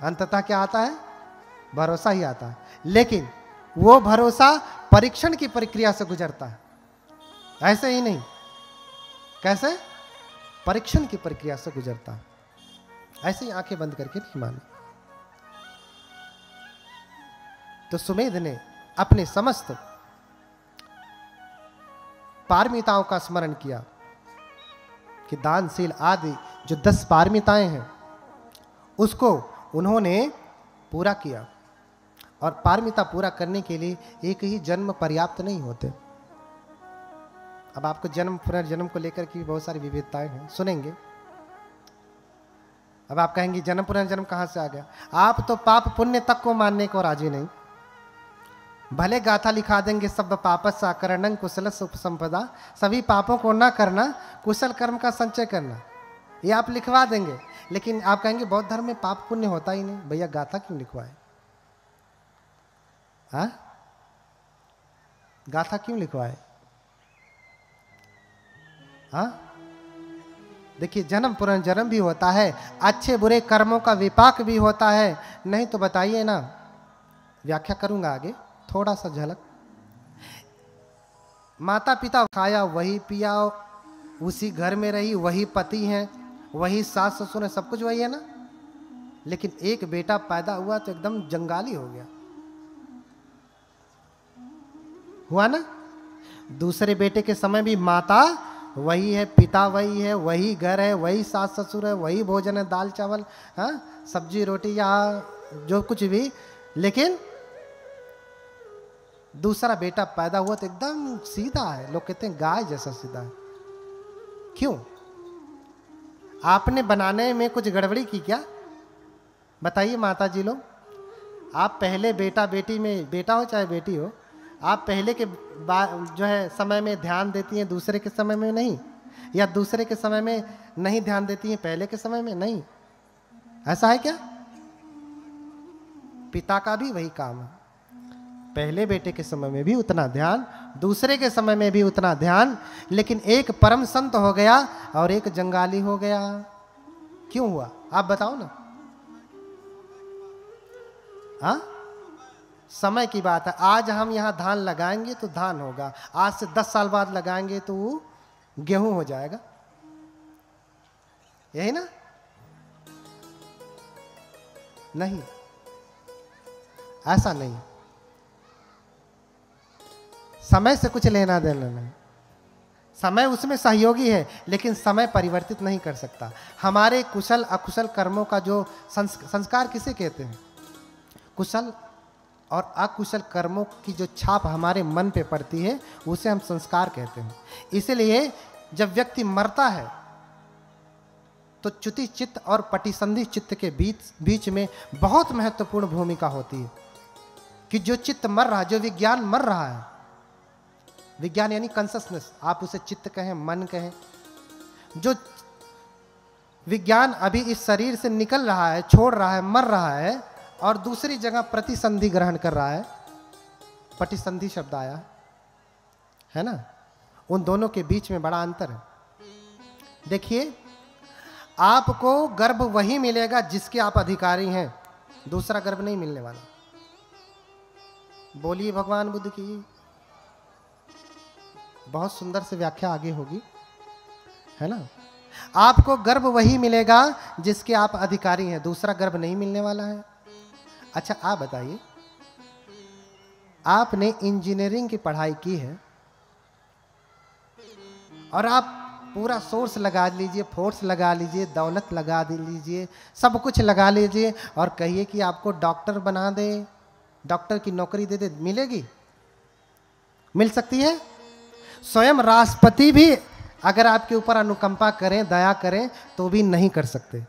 अंततः क्या आता है? भरोसा ही आता है। लेकिन वो भरोसा परीक्षण की प्रक्रिया से गुजरता है, ऐसे ही नहीं। कैसे? परीक्षण की प्रक्रिया से गुजरता है, ऐसे ही आंखें बंद करके नहीं माना। तो सुमेध ने अपने समस्त पारमिताओं का स्मरण किया कि दानशील आदि जो 10 पारमिताएं हैं उसको उन्होंने पूरा किया। और पारमिता पूरा करने के लिए एक ही जन्म पर्याप्त नहीं होते। अब आपको जन्म पुनर्जन्म को लेकर की बहुत सारी विविधताएं हैं, सुनेंगे। अब आप कहेंगे जन्म पुनर्जन्म कहां से आ गया? आप तो पाप पुण्य तक को मानने को राजी नहीं। भले गाथा लिखा देंगे सब पापस आकरणं कुशलस उपसंपदा, सभी पापों को ना करना, कुशल कर्म का संचय करना, ये आप लिखवा देंगे। लेकिन आप कहेंगे बौद्ध धर्म में पाप पुण्य होता ही नहीं। भैया गाथा क्यों लिखवाए? हाँ, गाथा क्यों लिखवाए? हाँ, देखिए जन्म पुनर्जन्म भी होता है, अच्छे बुरे कर्मों का विपाक भी होता है। नहीं तो बताइए ना, व्याख्या करूंगा आगे थोड़ा सा झलक। माता पिता खाया वही पिया, उसी घर में रही वही पति हैं, वही सास ससुर है, सब कुछ वही है ना। लेकिन एक बेटा पैदा हुआ तो एकदम जंगाली हो गया, हुआ ना। दूसरे बेटे के समय भी माता वही है, पिता वही है, वही घर है, वही सास ससुर है, वही भोजन है, दाल चावल, हाँ सब्जी रोटी या जो कुछ भी। लेकिन दूसरा बेटा पैदा हुआ तो एकदम सीधा है, लोग कहते हैं गाय जैसा सीधा है। क्यों? आपने बनाने में कुछ गड़बड़ी की क्या? बताइए माता जी लोग। आप पहले बेटा बेटी में, बेटा हो चाहे बेटी हो, आप पहले के जो है समय में ध्यान देती हैं, दूसरे के समय में नहीं, या दूसरे के समय में नहीं ध्यान देती हैं, पहले के समय में नहीं। ऐसा है क्या? पिता का भी वही काम है, पहले बेटे के समय में भी उतना ध्यान, दूसरे के समय में भी उतना ध्यान। लेकिन एक परम संत हो गया और एक जंगाली हो गया। क्यों हुआ आप बताओ ना। हाँ, समय की बात है। आज हम यहां धान लगाएंगे तो धान होगा, आज से 10 साल बाद लगाएंगे तो वो गेहूं हो जाएगा, यही ना। नहीं, ऐसा नहीं। समय से कुछ लेना देना नहीं। समय उसमें सहयोगी है, लेकिन समय परिवर्तित नहीं कर सकता। हमारे कुशल अकुशल कर्मों का जो संस्कार किसे कहते हैं? कुशल और अकुशल कर्मों की जो छाप हमारे मन पे पड़ती है उसे हम संस्कार कहते हैं। इसलिए जब व्यक्ति मरता है तो च्युति चित्त और पटिसंधि चित्त के बीच में बहुत महत्वपूर्ण भूमिका होती है कि जो चित्त मर रहा है, जो विज्ञान मर रहा है, विज्ञान यानी कॉन्शसनेस, आप उसे चित्त कहें, मन कहें, जो विज्ञान अभी इस शरीर से निकल रहा है, छोड़ रहा है, मर रहा है और दूसरी जगह प्रतिसंधि ग्रहण कर रहा है, पटिसंधि शब्द आया है ना। उन दोनों के बीच में बड़ा अंतर है। देखिए, आपको गर्भ वही मिलेगा जिसके आप अधिकारी हैं, दूसरा गर्भ नहीं मिलने वाला। बोलिए भगवान बुद्ध की। बहुत सुंदर से व्याख्या आगे होगी, है ना। आपको गर्भ वही मिलेगा जिसके आप अधिकारी हैं, दूसरा गर्भ नहीं मिलने वाला है। अच्छा आप बताइए, आपने इंजीनियरिंग की पढ़ाई की है और आप पूरा सोर्स लगा लीजिए, फोर्स लगा लीजिए, दौलत लगा लीजिए, सब कुछ लगा लीजिए और कहिए कि आपको डॉक्टर बना दे, डॉक्टर की नौकरी दे दे, मिलेगी? मिल सकती है? स्वयं राष्ट्रपति भी अगर आपके ऊपर अनुकंपा करें, दया करें, तो भी नहीं कर सकते।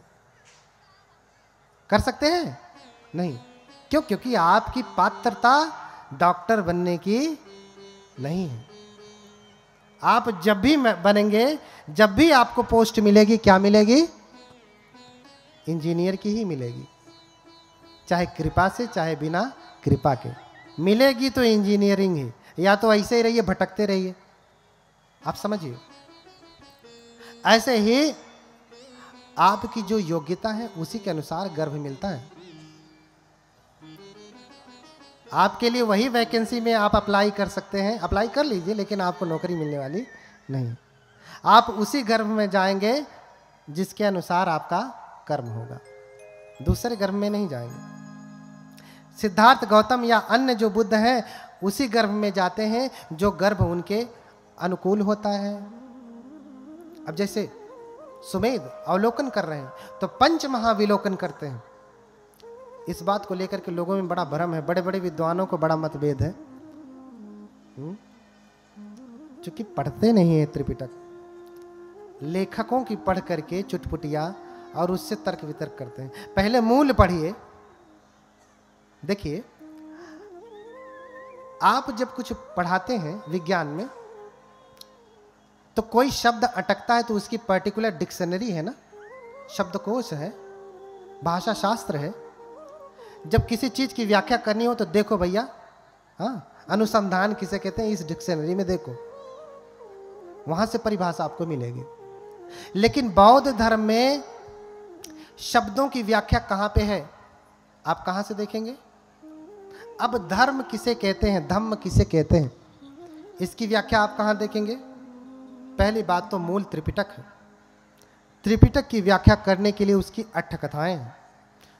कर सकते हैं? नहीं। क्यों? क्योंकि आपकी पात्रता डॉक्टर बनने की नहीं है। आप जब भी बनेंगे, जब भी आपको पोस्ट मिलेगी, क्या मिलेगी? इंजीनियर की ही मिलेगी, चाहे कृपा से चाहे बिना कृपा के मिलेगी तो इंजीनियरिंग ही, या तो ऐसे ही रहिए, भटकते रहिए। आप समझिए, ऐसे ही आपकी जो योग्यता है उसी के अनुसार गर्भ मिलता है। आपके लिए वही वैकेंसी में आप अप्लाई कर सकते हैं, अप्लाई कर लीजिए, लेकिन आपको नौकरी मिलने वाली नहीं। आप उसी गर्भ में जाएंगे जिसके अनुसार आपका कर्म होगा, दूसरे गर्भ में नहीं जाएंगे। सिद्धार्थ गौतम या अन्य जो बुद्ध हैं उसी गर्भ में जाते हैं जो गर्भ उनके अनुकूल होता है। अब जैसे सुमेध अवलोकन कर रहे हैं तो पंच महाविलोकन करते हैं। इस बात को लेकर के लोगों में बड़ा भ्रम है, बड़े बड़े विद्वानों को बड़ा मतभेद है, क्योंकि पढ़ते नहीं है त्रिपिटक। लेखकों की पढ़ करके चुटपुटिया और उससे तर्क वितर्क करते हैं। पहले मूल पढ़िए। देखिए, आप जब कुछ पढ़ाते हैं विज्ञान में तो कोई शब्द अटकता है तो उसकी पर्टिकुलर डिक्शनरी है ना, शब्दकोश है, भाषा शास्त्र है। जब किसी चीज की व्याख्या करनी हो तो देखो भैया, हाँ, अनुसंधान किसे कहते हैं, इस डिक्शनरी में देखो, वहां से परिभाषा आपको मिलेगी। लेकिन बौद्ध धर्म में शब्दों की व्याख्या कहां पे है? आप कहां से देखेंगे? अब धर्म किसे कहते हैं, धम्म किसे कहते हैं, इसकी व्याख्या आप कहां देखेंगे? पहली बात तो मूल त्रिपिटक है। त्रिपिटक की व्याख्या करने के लिए उसकी 8 कथाएं हैं।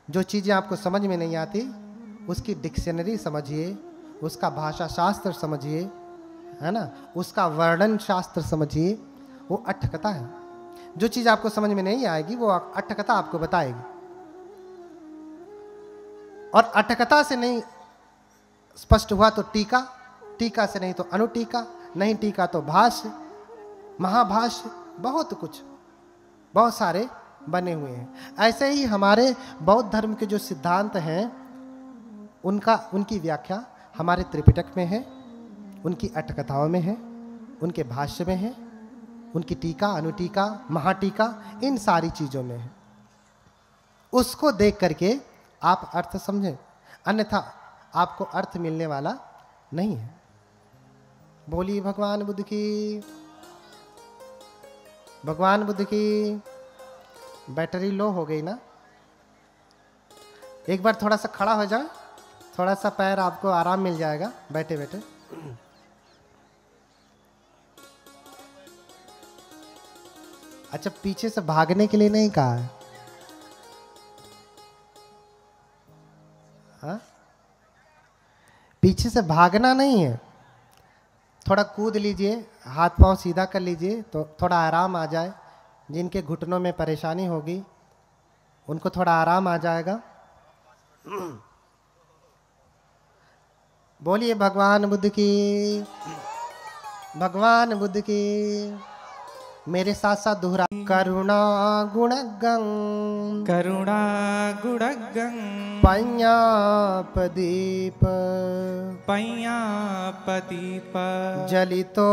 जो चीज़ें आपको समझ में नहीं आती उसकी डिक्शनरी समझिए, उसका भाषा शास्त्र समझिए, है ना, उसका वर्णन शास्त्र समझिए। वो 8 कथा है। जो चीज़ आपको समझ में नहीं आएगी वो 8 कथा आपको बताएगी। और 8 कथा से नहीं स्पष्ट हुआ तो टीका, टीका से नहीं तो अनुटीका, नहीं टीका तो भाष्य, महाभाष्य, बहुत कुछ, बहुत सारे बने हुए हैं। ऐसे ही हमारे बौद्ध धर्म के जो सिद्धांत हैं उनकी व्याख्या हमारे त्रिपिटक में है, उनकी 8 कथाओं में है, उनके भाष्य में है, उनकी टीका, अनुटीका, महाटीका, इन सारी चीज़ों में है। उसको देख करके आप अर्थ समझें, अन्यथा आपको अर्थ मिलने वाला नहीं है। बोलिए भगवान बुद्ध की, भगवान बुद्ध की। बैटरी लो हो गई ना? एक बार थोड़ा सा खड़ा हो जाए, थोड़ा सा पैर आपको आराम मिल जाएगा बैठे बैठे। अच्छा, पीछे से भागने के लिए नहीं कहा है, हाँ? पीछे से भागना नहीं है, थोड़ा कूद लीजिए, हाथ पांव सीधा कर लीजिए तो थोड़ा आराम आ जाए। जिनके घुटनों में परेशानी होगी उनको थोड़ा आराम आ जाएगा। बोलिए भगवान बुद्ध की, भगवान बुद्ध की। मेरे साथ साथ दोहरा, करुणा गुणगं, करुणा गुणगं, पय्यापदीप, पय्यापदीप, जलितो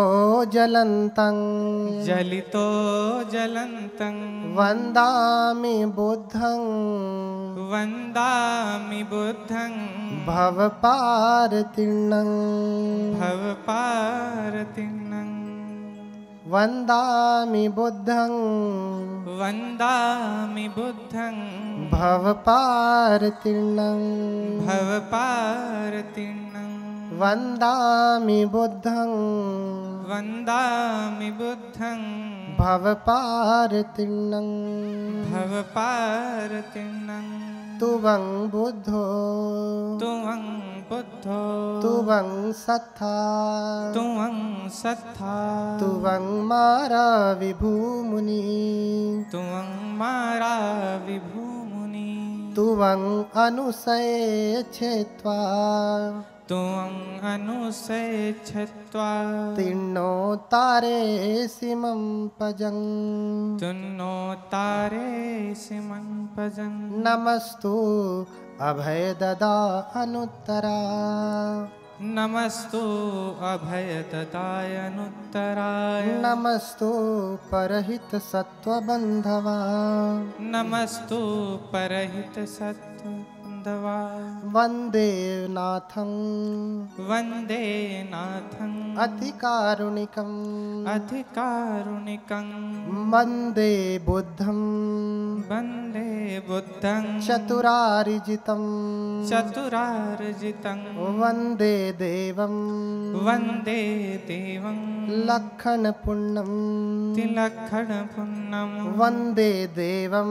जलन्तं, जलितो जलन्तं, वन्दामि बुद्धं, वन्दामि बुद्धं, भवपारतीर्णं, भवपारतीर्णं, वन्दामि बुद्धं, वन्दामि बुद्धं, भवपारतीर्णं, भवपारतीर्णं, वन्दामि बुद्धं, वन्दामि बुद्धं, भवपारतीर्णं, भवपारतीर्णं, तुवं बुद्धो, तुवं बुद्धो, तुवं सत्था, तुवं सत्था, तुवं मारा विभूमुनि, तुवं मारा विभूमुनि, तुवं अनुशयच्छेत्वा, तुवं अनुशयच्छत्वा, तीर्णो तारे सिमं पजं, तुन्नो तारे सिमं भजन्, नमस्तु अभयददा अनुत्तरा, नमस्तु अभयददाय अनुत्तराय, नमस्तु परहित सत्वबन्धवा, नमस्तु परहित सत्वबन्धवा, वन्दे नाथं, वन्दे नाथं, अतिकारुणिकं, अधिकारुणिकं, वन्दे बुद्धं, वन्दे बुद्धं, चतुरार्जितं, चतुरार्जितं, वन्दे देवं, वन्दे देवं, लक्खणपुण्यं, तिलक्षणपुण्यं, वन्दे देवं,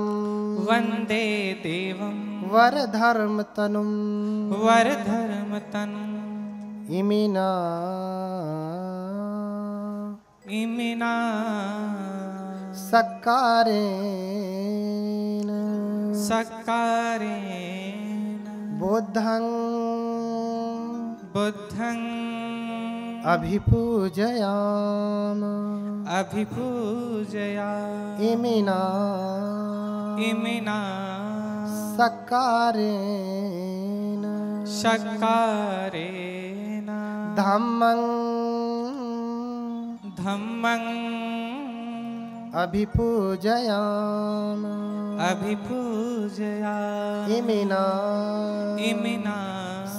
वन्दे देवं, वरधर्मतनुं, वरधर्मतनुं, इमिना इमिना सक्कारेण, सक्कारेण, बुद्धं, बुद्धं, अभिपूजयाम, अभिपूजया, इमिना इमिना सक्कारेण, सक्कारेण, धम्मं, धम्मं, अभिपूजयाम, अभिपूजया, इमिना इमिना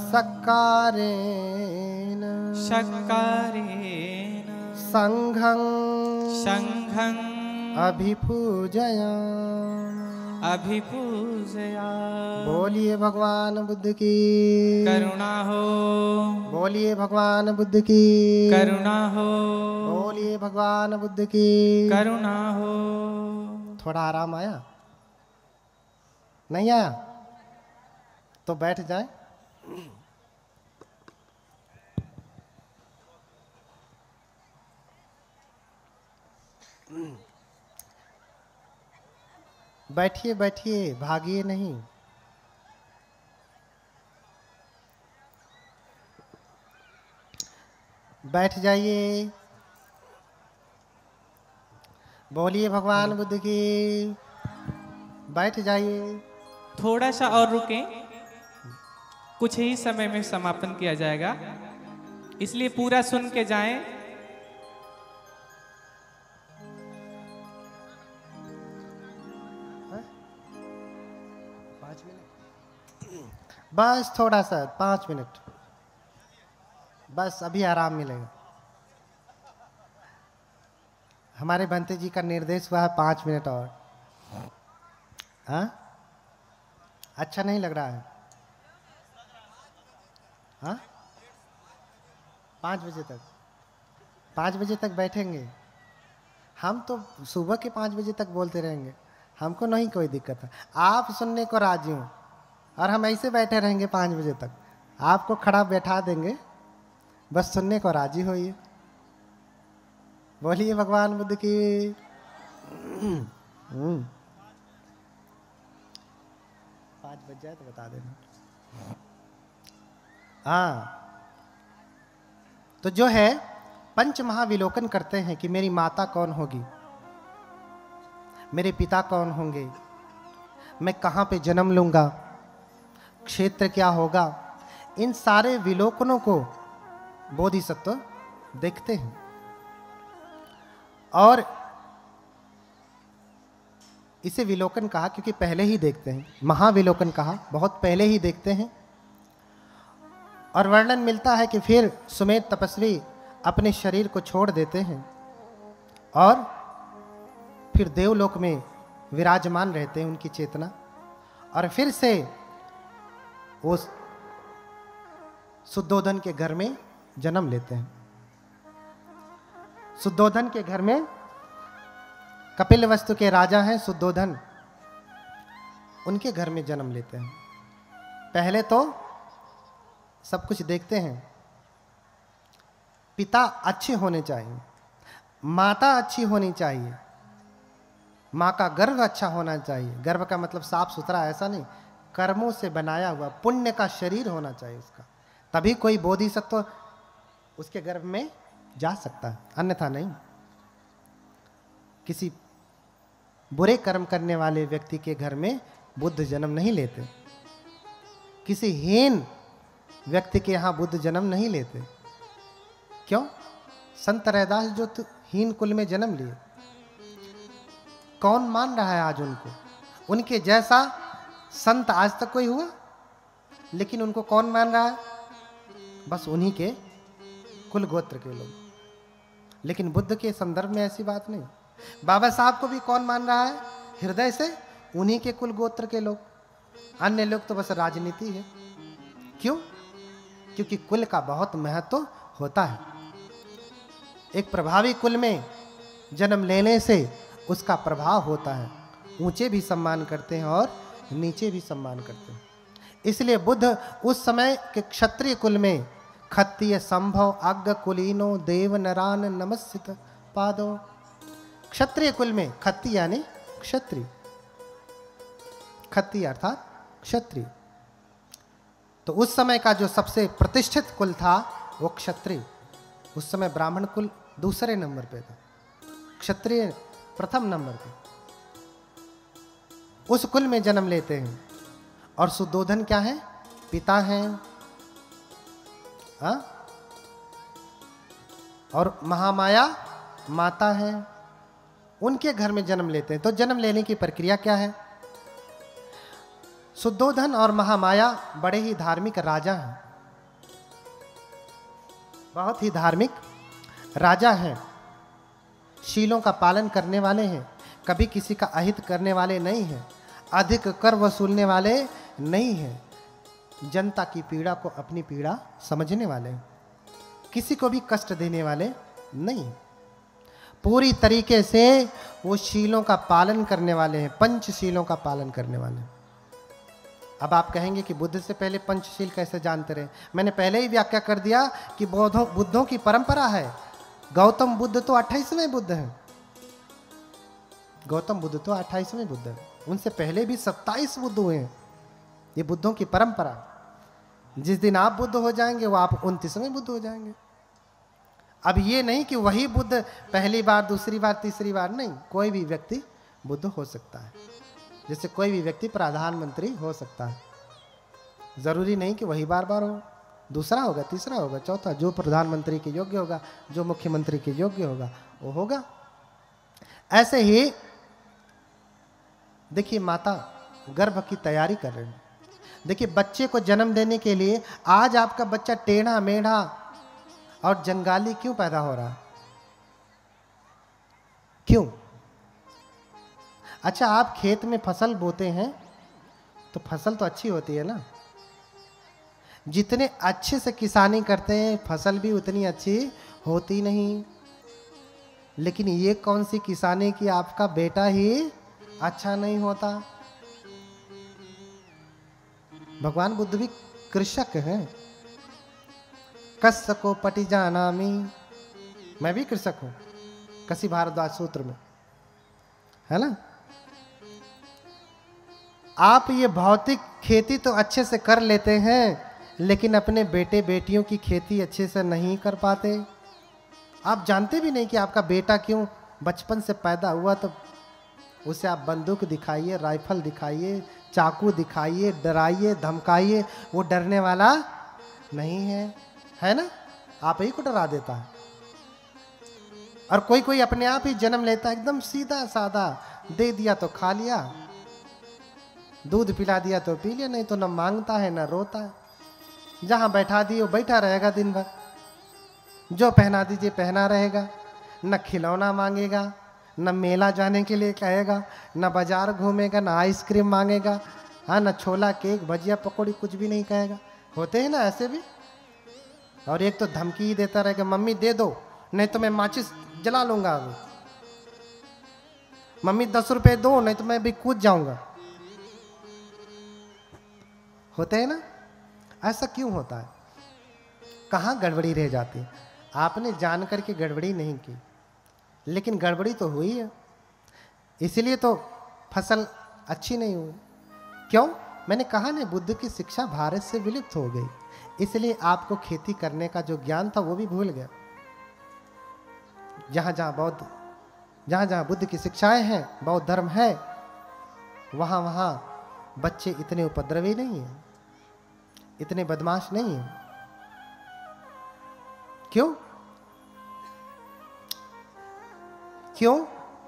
सक्कारेण, सक्कारेण, संघं, संघं, अभिपूजयामि। अभिपूजया। बोलिए भगवान बुद्ध की करुणा हो। बोलिए भगवान बुद्ध की करुणा हो। बोलिए भगवान बुद्ध की करुणा हो। थोड़ा आराम आया? नहीं आया? तो बैठ जाए। बैठिए बैठिए, भागिए नहीं। बैठ जाइए। बोलिए भगवान बुद्ध की। बैठ जाइए। थोड़ा सा और रुकें, कुछ ही समय में समापन किया जाएगा, इसलिए पूरा सुन के जाएं। बस थोड़ा सा 5 मिनट, बस अभी आराम मिलेगा। हमारे बंते जी का निर्देश हुआ है 5 मिनट और। हाँ, अच्छा नहीं लग रहा है? हाँ, 5 बजे तक, 5 बजे तक बैठेंगे हम तो। सुबह के 5 बजे तक बोलते रहेंगे, हमको नहीं कोई दिक्कत है। आप सुनने को राजी हो और हम ऐसे बैठे रहेंगे 5 बजे तक, आपको खड़ा बैठा देंगे, बस सुनने को राजी होइए। बोलिए भगवान बुद्ध की। 5 बज जाए तो बता देना। हाँ, तो जो है पंच महाविलोकन करते हैं कि मेरी माता कौन होगी, मेरे पिता कौन होंगे, मैं कहाँ पे जन्म लूंगा, क्षेत्र क्या होगा। इन सारे विलोकनों को बोधिसत्व देखते हैं और इसे विलोकन कहा क्योंकि पहले ही देखते हैं। महाविलोकन कहा, बहुत पहले ही देखते हैं। और वर्णन मिलता है कि फिर सुमेध तपस्वी अपने शरीर को छोड़ देते हैं और फिर देवलोक में विराजमान रहते हैं उनकी चेतना, और फिर से वो शुद्धोधन के घर में जन्म लेते हैं। शुद्धोधन के घर में कपिलवस्तु के राजा हैं शुद्धोधन, उनके घर में जन्म लेते हैं। पहले तो सब कुछ देखते हैं। पिता अच्छे होने चाहिए, माता अच्छी होनी चाहिए, माँ का गर्भ अच्छा होना चाहिए। गर्भ का मतलब साफ सुथरा, ऐसा नहीं, कर्मों से बनाया हुआ पुण्य का शरीर होना चाहिए उसका, तभी कोई बोधिसत्व उसके गर्भ में जा सकता है, अन्यथा नहीं। किसी बुरे कर्म करने वाले व्यक्ति के घर में बुद्ध जन्म नहीं लेते, किसी हीन व्यक्ति के यहाँ बुद्ध जन्म नहीं लेते। क्यों? संत रैदास जो हीन कुल में जन्म लिए, कौन मान रहा है आज उनको? उनके जैसा संत आज तक कोई हुआ? लेकिन उनको कौन मान रहा है? बस उन्हीं के कुल गोत्र के लोग। लेकिन बुद्ध के संदर्भ में ऐसी बात नहीं। बाबा साहब को भी कौन मान रहा है? हृदय से उन्हीं के कुल गोत्र के लोग। अन्य लोग तो बस राजनीति है। क्यों? क्योंकि कुल का बहुत महत्व होता है। एक प्रभावी कुल में जन्म लेने से उसका प्रभाव होता है। ऊंचे भी सम्मान करते हैं और नीचे भी सम्मान करते हैं। इसलिए बुद्ध उस समय के क्षत्रिय कुल में खत्तीय संभव अग्ग कुलीनो देव नरान नमस्सित पादो। क्षत्रिय कुल में, खत्ती यानी क्षत्रिय, खत्ती अर्थात क्षत्रिय। तो उस समय का जो सबसे प्रतिष्ठित कुल था वो क्षत्रिय। उस समय ब्राह्मण कुल दूसरे नंबर पे था, क्षत्रिय प्रथम नंबर पे। उस कुल में जन्म लेते हैं। और शुद्धोधन क्या है? पिता हैं। हाँ? और महामाया माता है। उनके घर में जन्म लेते हैं। तो जन्म लेने की प्रक्रिया क्या है? शुद्धोधन और महामाया बड़े ही धार्मिक राजा हैं, बहुत ही धार्मिक राजा हैं, शीलों का पालन करने वाले हैं। कभी किसी का अहित करने वाले नहीं हैं, अधिक कर वसूलने वाले नहीं हैं, जनता की पीड़ा को अपनी पीड़ा समझने वाले, किसी को भी कष्ट देने वाले नहीं, पूरी तरीके से वो शीलों का पालन करने वाले हैं, पंचशीलों का पालन करने वाले हैं। अब आप कहेंगे कि बुद्ध से पहले पंचशील कैसे जानते रहे? मैंने पहले ही व्याख्या कर दिया कि बुद्धों की परंपरा है। गौतम बुद्ध तो 28वें बुद्ध हैं, गौतम बुद्ध तो 28वें बुद्ध हैं, उनसे पहले भी 27 बुद्ध हुए हैं। ये बुद्धों की परंपरा, जिस दिन आप बुद्ध हो जाएंगे वो आप 29वें बुद्ध हो जाएंगे। अब ये नहीं कि वही बुद्ध पहली बार, दूसरी बार, तीसरी बार, नहीं, कोई भी व्यक्ति बुद्ध हो सकता है, जैसे कोई भी व्यक्ति प्रधानमंत्री हो सकता है। जरूरी नहीं कि वही बार बार हो, दूसरा होगा, तीसरा होगा, चौथा, जो प्रधानमंत्री के योग्य होगा, जो मुख्यमंत्री के योग्य होगा वो होगा। ऐसे ही देखिए, माता गर्भ की तैयारी कर रही है। देखिए, बच्चे को जन्म देने के लिए आज आपका बच्चा टेढ़ा मेढ़ा और जंगाली क्यों पैदा हो रहा है? क्यों? अच्छा, आप खेत में फसल बोते हैं तो फसल तो अच्छी होती है ना, जितने अच्छे से किसानी करते हैं फसल भी उतनी अच्छी होती नहीं। लेकिन ये कौन सी किसानी की आपका बेटा ही अच्छा नहीं होता? भगवान बुद्ध भी कृषक हैं। कस्य को पटि जानामि, मैं भी कृषक हूं, कसी भारद्वाज सूत्र में है ना। आप ये भौतिक खेती तो अच्छे से कर लेते हैं, लेकिन अपने बेटे बेटियों की खेती अच्छे से नहीं कर पाते। आप जानते भी नहीं कि आपका बेटा क्यों बचपन से पैदा हुआ, तो उसे आप बंदूक दिखाइए, राइफल दिखाइए, चाकू दिखाइए, डराइए, धमकाइए, वो डरने वाला नहीं है ना। आप ही को डरा देता है। और कोई कोई अपने आप ही जन्म लेता है, एकदम सीधा साधा, दे दिया तो खा लिया, दूध पिला दिया तो पी लिया, नहीं तो न मांगता है न रोता है। जहां बैठा दिए वो बैठा रहेगा दिन भर, जो पहना दीजिए पहना रहेगा, न खिलौना मांगेगा, न मेला जाने के लिए कहेगा, न बाजार घूमेगा, न आइसक्रीम मांगेगा, हाँ, न छोला केक भजिया पकौड़ी, कुछ भी नहीं कहेगा। होते हैं ना ऐसे भी। और एक तो धमकी ही देता रहेगा, मम्मी दे दो नहीं तो मैं माचिस जला लूंगा, अभी मम्मी 10 रुपए दो नहीं तो मैं भी कूद जाऊंगा। होते हैं ना। ऐसा क्यों होता है? कहाँ गड़बड़ी रह जाती है? आपने जान करके गड़बड़ी नहीं की, लेकिन गड़बड़ी तो हुई है, इसीलिए तो फसल अच्छी नहीं हुई। क्यों? मैंने कहा ना, बुद्ध की शिक्षा भारत से विलुप्त हो गई, इसलिए आपको खेती करने का जो ज्ञान था वो भी भूल गया। जहाँ जहाँ बुद्ध की शिक्षाएं हैं, बौद्ध धर्म है, वहाँ वहाँ बच्चे इतने उपद्रवी नहीं हैं, इतने बदमाश नहीं हैं। क्यों?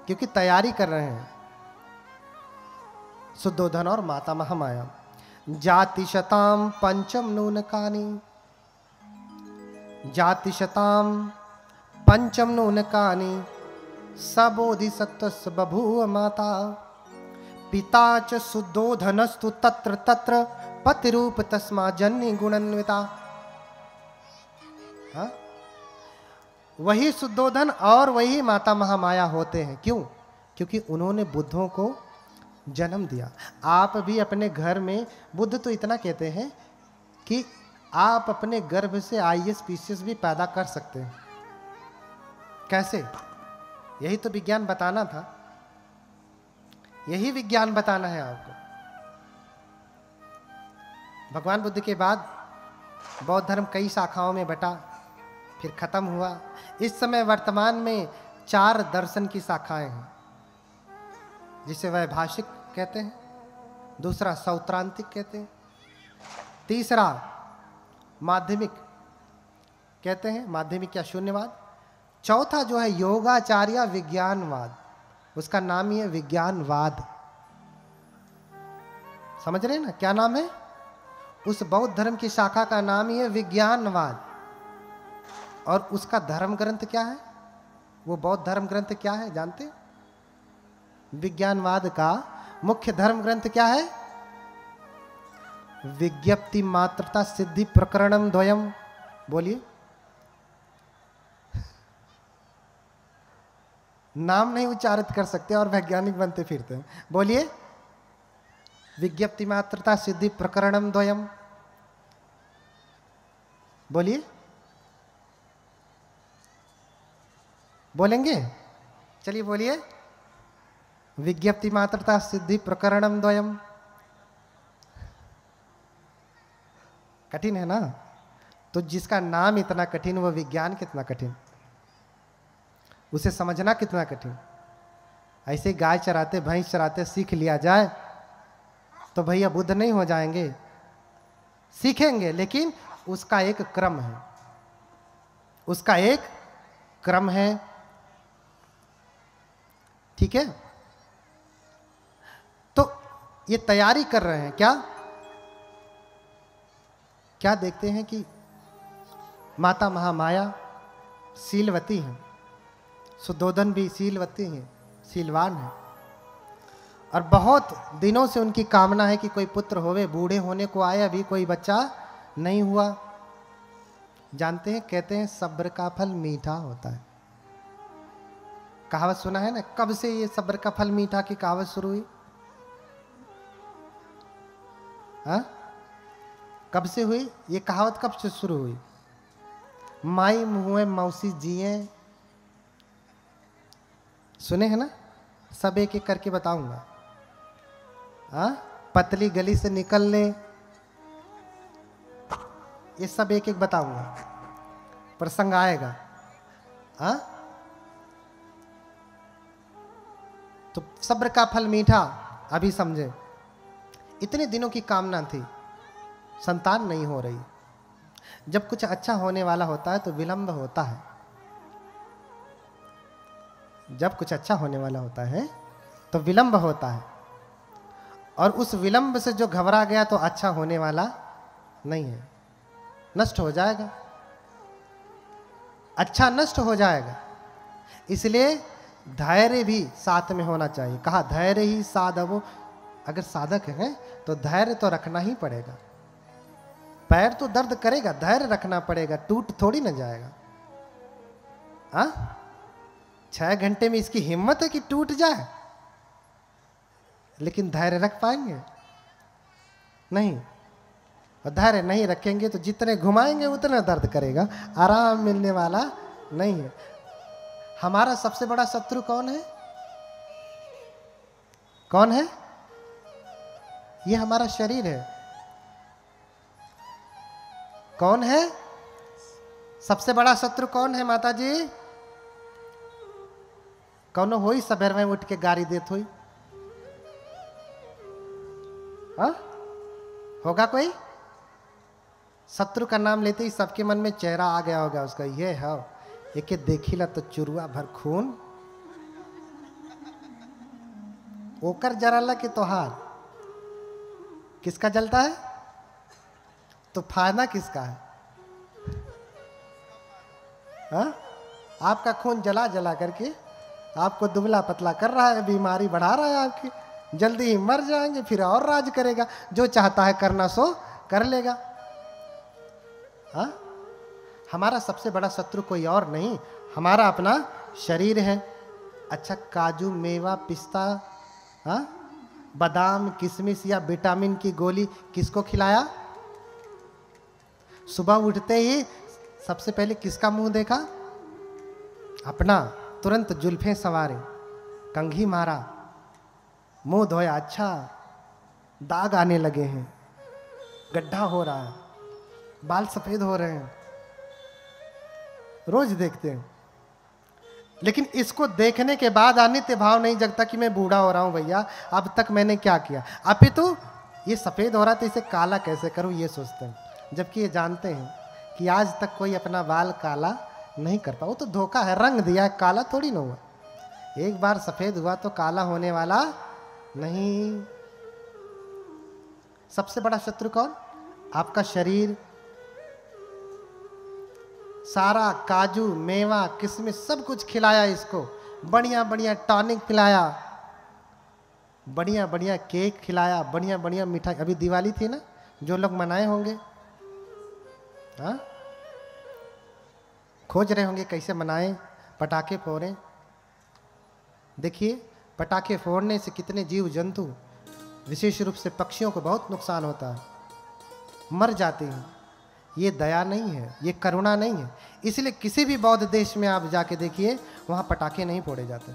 क्योंकि तैयारी कर रहे हैं। शुद्धोधन और माता महामाया। जाति शताम पंचम नूनकानी, जाति शताम पंचम नूनकानी, सबोधिसत्वस्य बभूव माता, पिता च शुद्धोधनस्तु तत्र तत्र, पतिरूप तस्मा जन्य गुणान्विता। हाँ? वही शुद्धोधन और वही माता महामाया होते हैं। क्यों? क्योंकि उन्होंने बुद्धों को जन्म दिया। आप भी अपने घर में, बुद्ध तो इतना कहते हैं कि आप अपने गर्भ से आईएएस पीसीएस भी पैदा कर सकते हैं। कैसे? यही तो विज्ञान बताना था, यही विज्ञान बताना है आपको। भगवान बुद्ध के बाद बौद्ध धर्म कई शाखाओं में बटा, फिर खत्म हुआ। इस समय वर्तमान में 4 दर्शन की शाखाएं हैं, जिसे वैभाषिक कहते हैं, दूसरा सौत्रांतिक कहते हैं, तीसरा माध्यमिक कहते हैं, माध्यमिक या शून्यवाद, चौथा जो है योगाचार्य विज्ञानवाद, उसका नाम ही है विज्ञानवाद। समझ रहे हैं ना क्या नाम है? उस बौद्ध धर्म की शाखा का नाम ही है विज्ञानवाद। और उसका धर्म ग्रंथ क्या है? वो बौद्ध धर्म ग्रंथ क्या है जानते हैं? विज्ञानवाद का मुख्य धर्म ग्रंथ क्या है? विज्ञप्ति मात्रता सिद्धि प्रकरणम द्वयम। बोलिए, नाम नहीं उच्चारित कर सकते और वैज्ञानिक बनते फिरते हैं। बोलिए, विज्ञप्ति मात्रता सिद्धि प्रकरणम द्वयम। बोलिए, बोलेंगे? चलिए बोलिए, विज्ञप्ति मात्रता सिद्धि प्रकरणम द्वयम। कठिन है ना? तो जिसका नाम इतना कठिन, वो विज्ञान कितना कठिन, उसे समझना कितना कठिन। ऐसे गाय चराते भैंस चराते सीख लिया जाए तो भैया बुद्ध नहीं हो जाएंगे। सीखेंगे, लेकिन उसका एक क्रम है, उसका एक क्रम है। ठीक है? तो ये तैयारी कर रहे हैं। क्या क्या देखते हैं कि माता महामाया शीलवती हैं, सुद्धोधन भी शीलवती हैं, शीलवान हैं, और बहुत दिनों से उनकी कामना है कि कोई पुत्र होवे। बूढ़े होने को आए, अभी कोई बच्चा नहीं हुआ। जानते हैं, कहते हैं सब्र का फल मीठा होता है। कहावत सुना है ना? कब से ये सब्र का फल मीठा की कहावत शुरू हुई? हाँ, कब से हुई ये कहावत? कब से शुरू हुई? माई मुँह मौसी जिए, सुने हैं ना? सब एक एक करके बताऊंगा। हाँ, पतली गली से निकलने, ये सब एक एक बताऊंगा, प्रसंग आएगा। हाँ, तो सब्र का फल मीठा। अभी समझे, इतने दिनों की कामना थी, संतान नहीं हो रही। जब कुछ अच्छा होने वाला होता है तो विलंब होता है। जब कुछ अच्छा होने वाला होता है तो विलंब होता है, और उस विलंब से जो घबरा गया तो अच्छा होने वाला नहीं है, नष्ट हो जाएगा, अच्छा नष्ट हो जाएगा। इसलिए धैर्य भी साथ में होना चाहिए। कहा धैर्य ही साधवो। अगर साधक है तो धैर्य तो रखना ही पड़ेगा। पैर तो दर्द करेगा, धैर्य रखना पड़ेगा, टूट थोड़ी न जाएगा। हाँ, 6 घंटे में इसकी हिम्मत है कि टूट जाए, लेकिन धैर्य रख पाएंगे? नहीं। और धैर्य नहीं रखेंगे तो जितने घुमाएंगे उतना दर्द करेगा, आराम मिलने वाला नहीं है। हमारा सबसे बड़ा शत्रु कौन है? कौन है? ये हमारा शरीर है। कौन है सबसे बड़ा शत्रु? कौन है माता जी? कौन हो ही सबेर में उठ के गाड़ी देत हुई? हाँ, होगा कोई? शत्रु का नाम लेते ही सबके मन में चेहरा आ गया होगा उसका। ये है एक देखिला तो चुरुआ भर खून ओकर जराला के तोहार। किसका जलता है? तो फायदा किसका है? हाँ? आपका खून जला जला करके आपको दुबला पतला कर रहा है, बीमारी बढ़ा रहा है आपकी। जल्दी ही मर जाएंगे, फिर और राज करेगा। जो चाहता है करना सो कर लेगा। हाँ, हमारा सबसे बड़ा शत्रु कोई और नहीं, हमारा अपना शरीर है। अच्छा, काजू मेवा पिस्ता, हाँ, बादाम किशमिश या विटामिन की गोली किसको खिलाया? सुबह उठते ही सबसे पहले किसका मुंह देखा? अपना। तुरंत जुल्फें संवारे, कंघी मारा, मुंह धोया। अच्छा, दाग आने लगे हैं, गड्ढा हो रहा है, बाल सफेद हो रहे हैं, रोज देखते हैं। लेकिन इसको देखने के बाद अनित्य भाव नहीं जगता कि मैं बूढ़ा हो रहा हूं भैया, अब तक मैंने क्या किया। अपितु ये सफेद हो रहा तो इसे काला कैसे करूं, ये सोचते हैं। जबकि ये जानते हैं कि आज तक कोई अपना बाल काला नहीं कर पाया। वो तो धोखा है, रंग दिया है, काला थोड़ी ना हुआ। एक बार सफेद हुआ तो काला होने वाला नहीं। सबसे बड़ा शत्रु कौन? आपका शरीर। सारा काजू मेवा किशमिश सब कुछ खिलाया इसको, बढ़िया बढ़िया टॉनिक पिलाया, बढ़िया बढ़िया केक खिलाया, बढ़िया बढ़िया मिठाई। अभी दिवाली थी ना, जो लोग मनाए होंगे, हाँ, खोज रहे होंगे कैसे मनाएं, पटाखे फोड़ें। देखिए पटाखे फोड़ने से कितने जीव जंतु, विशेष रूप से पक्षियों को बहुत नुकसान होता है, मर जाते हैं। ये दया नहीं है, ये करुणा नहीं है। इसलिए किसी भी बौद्ध देश में आप जाके देखिए, वहाँ पटाखे नहीं फोड़े जाते।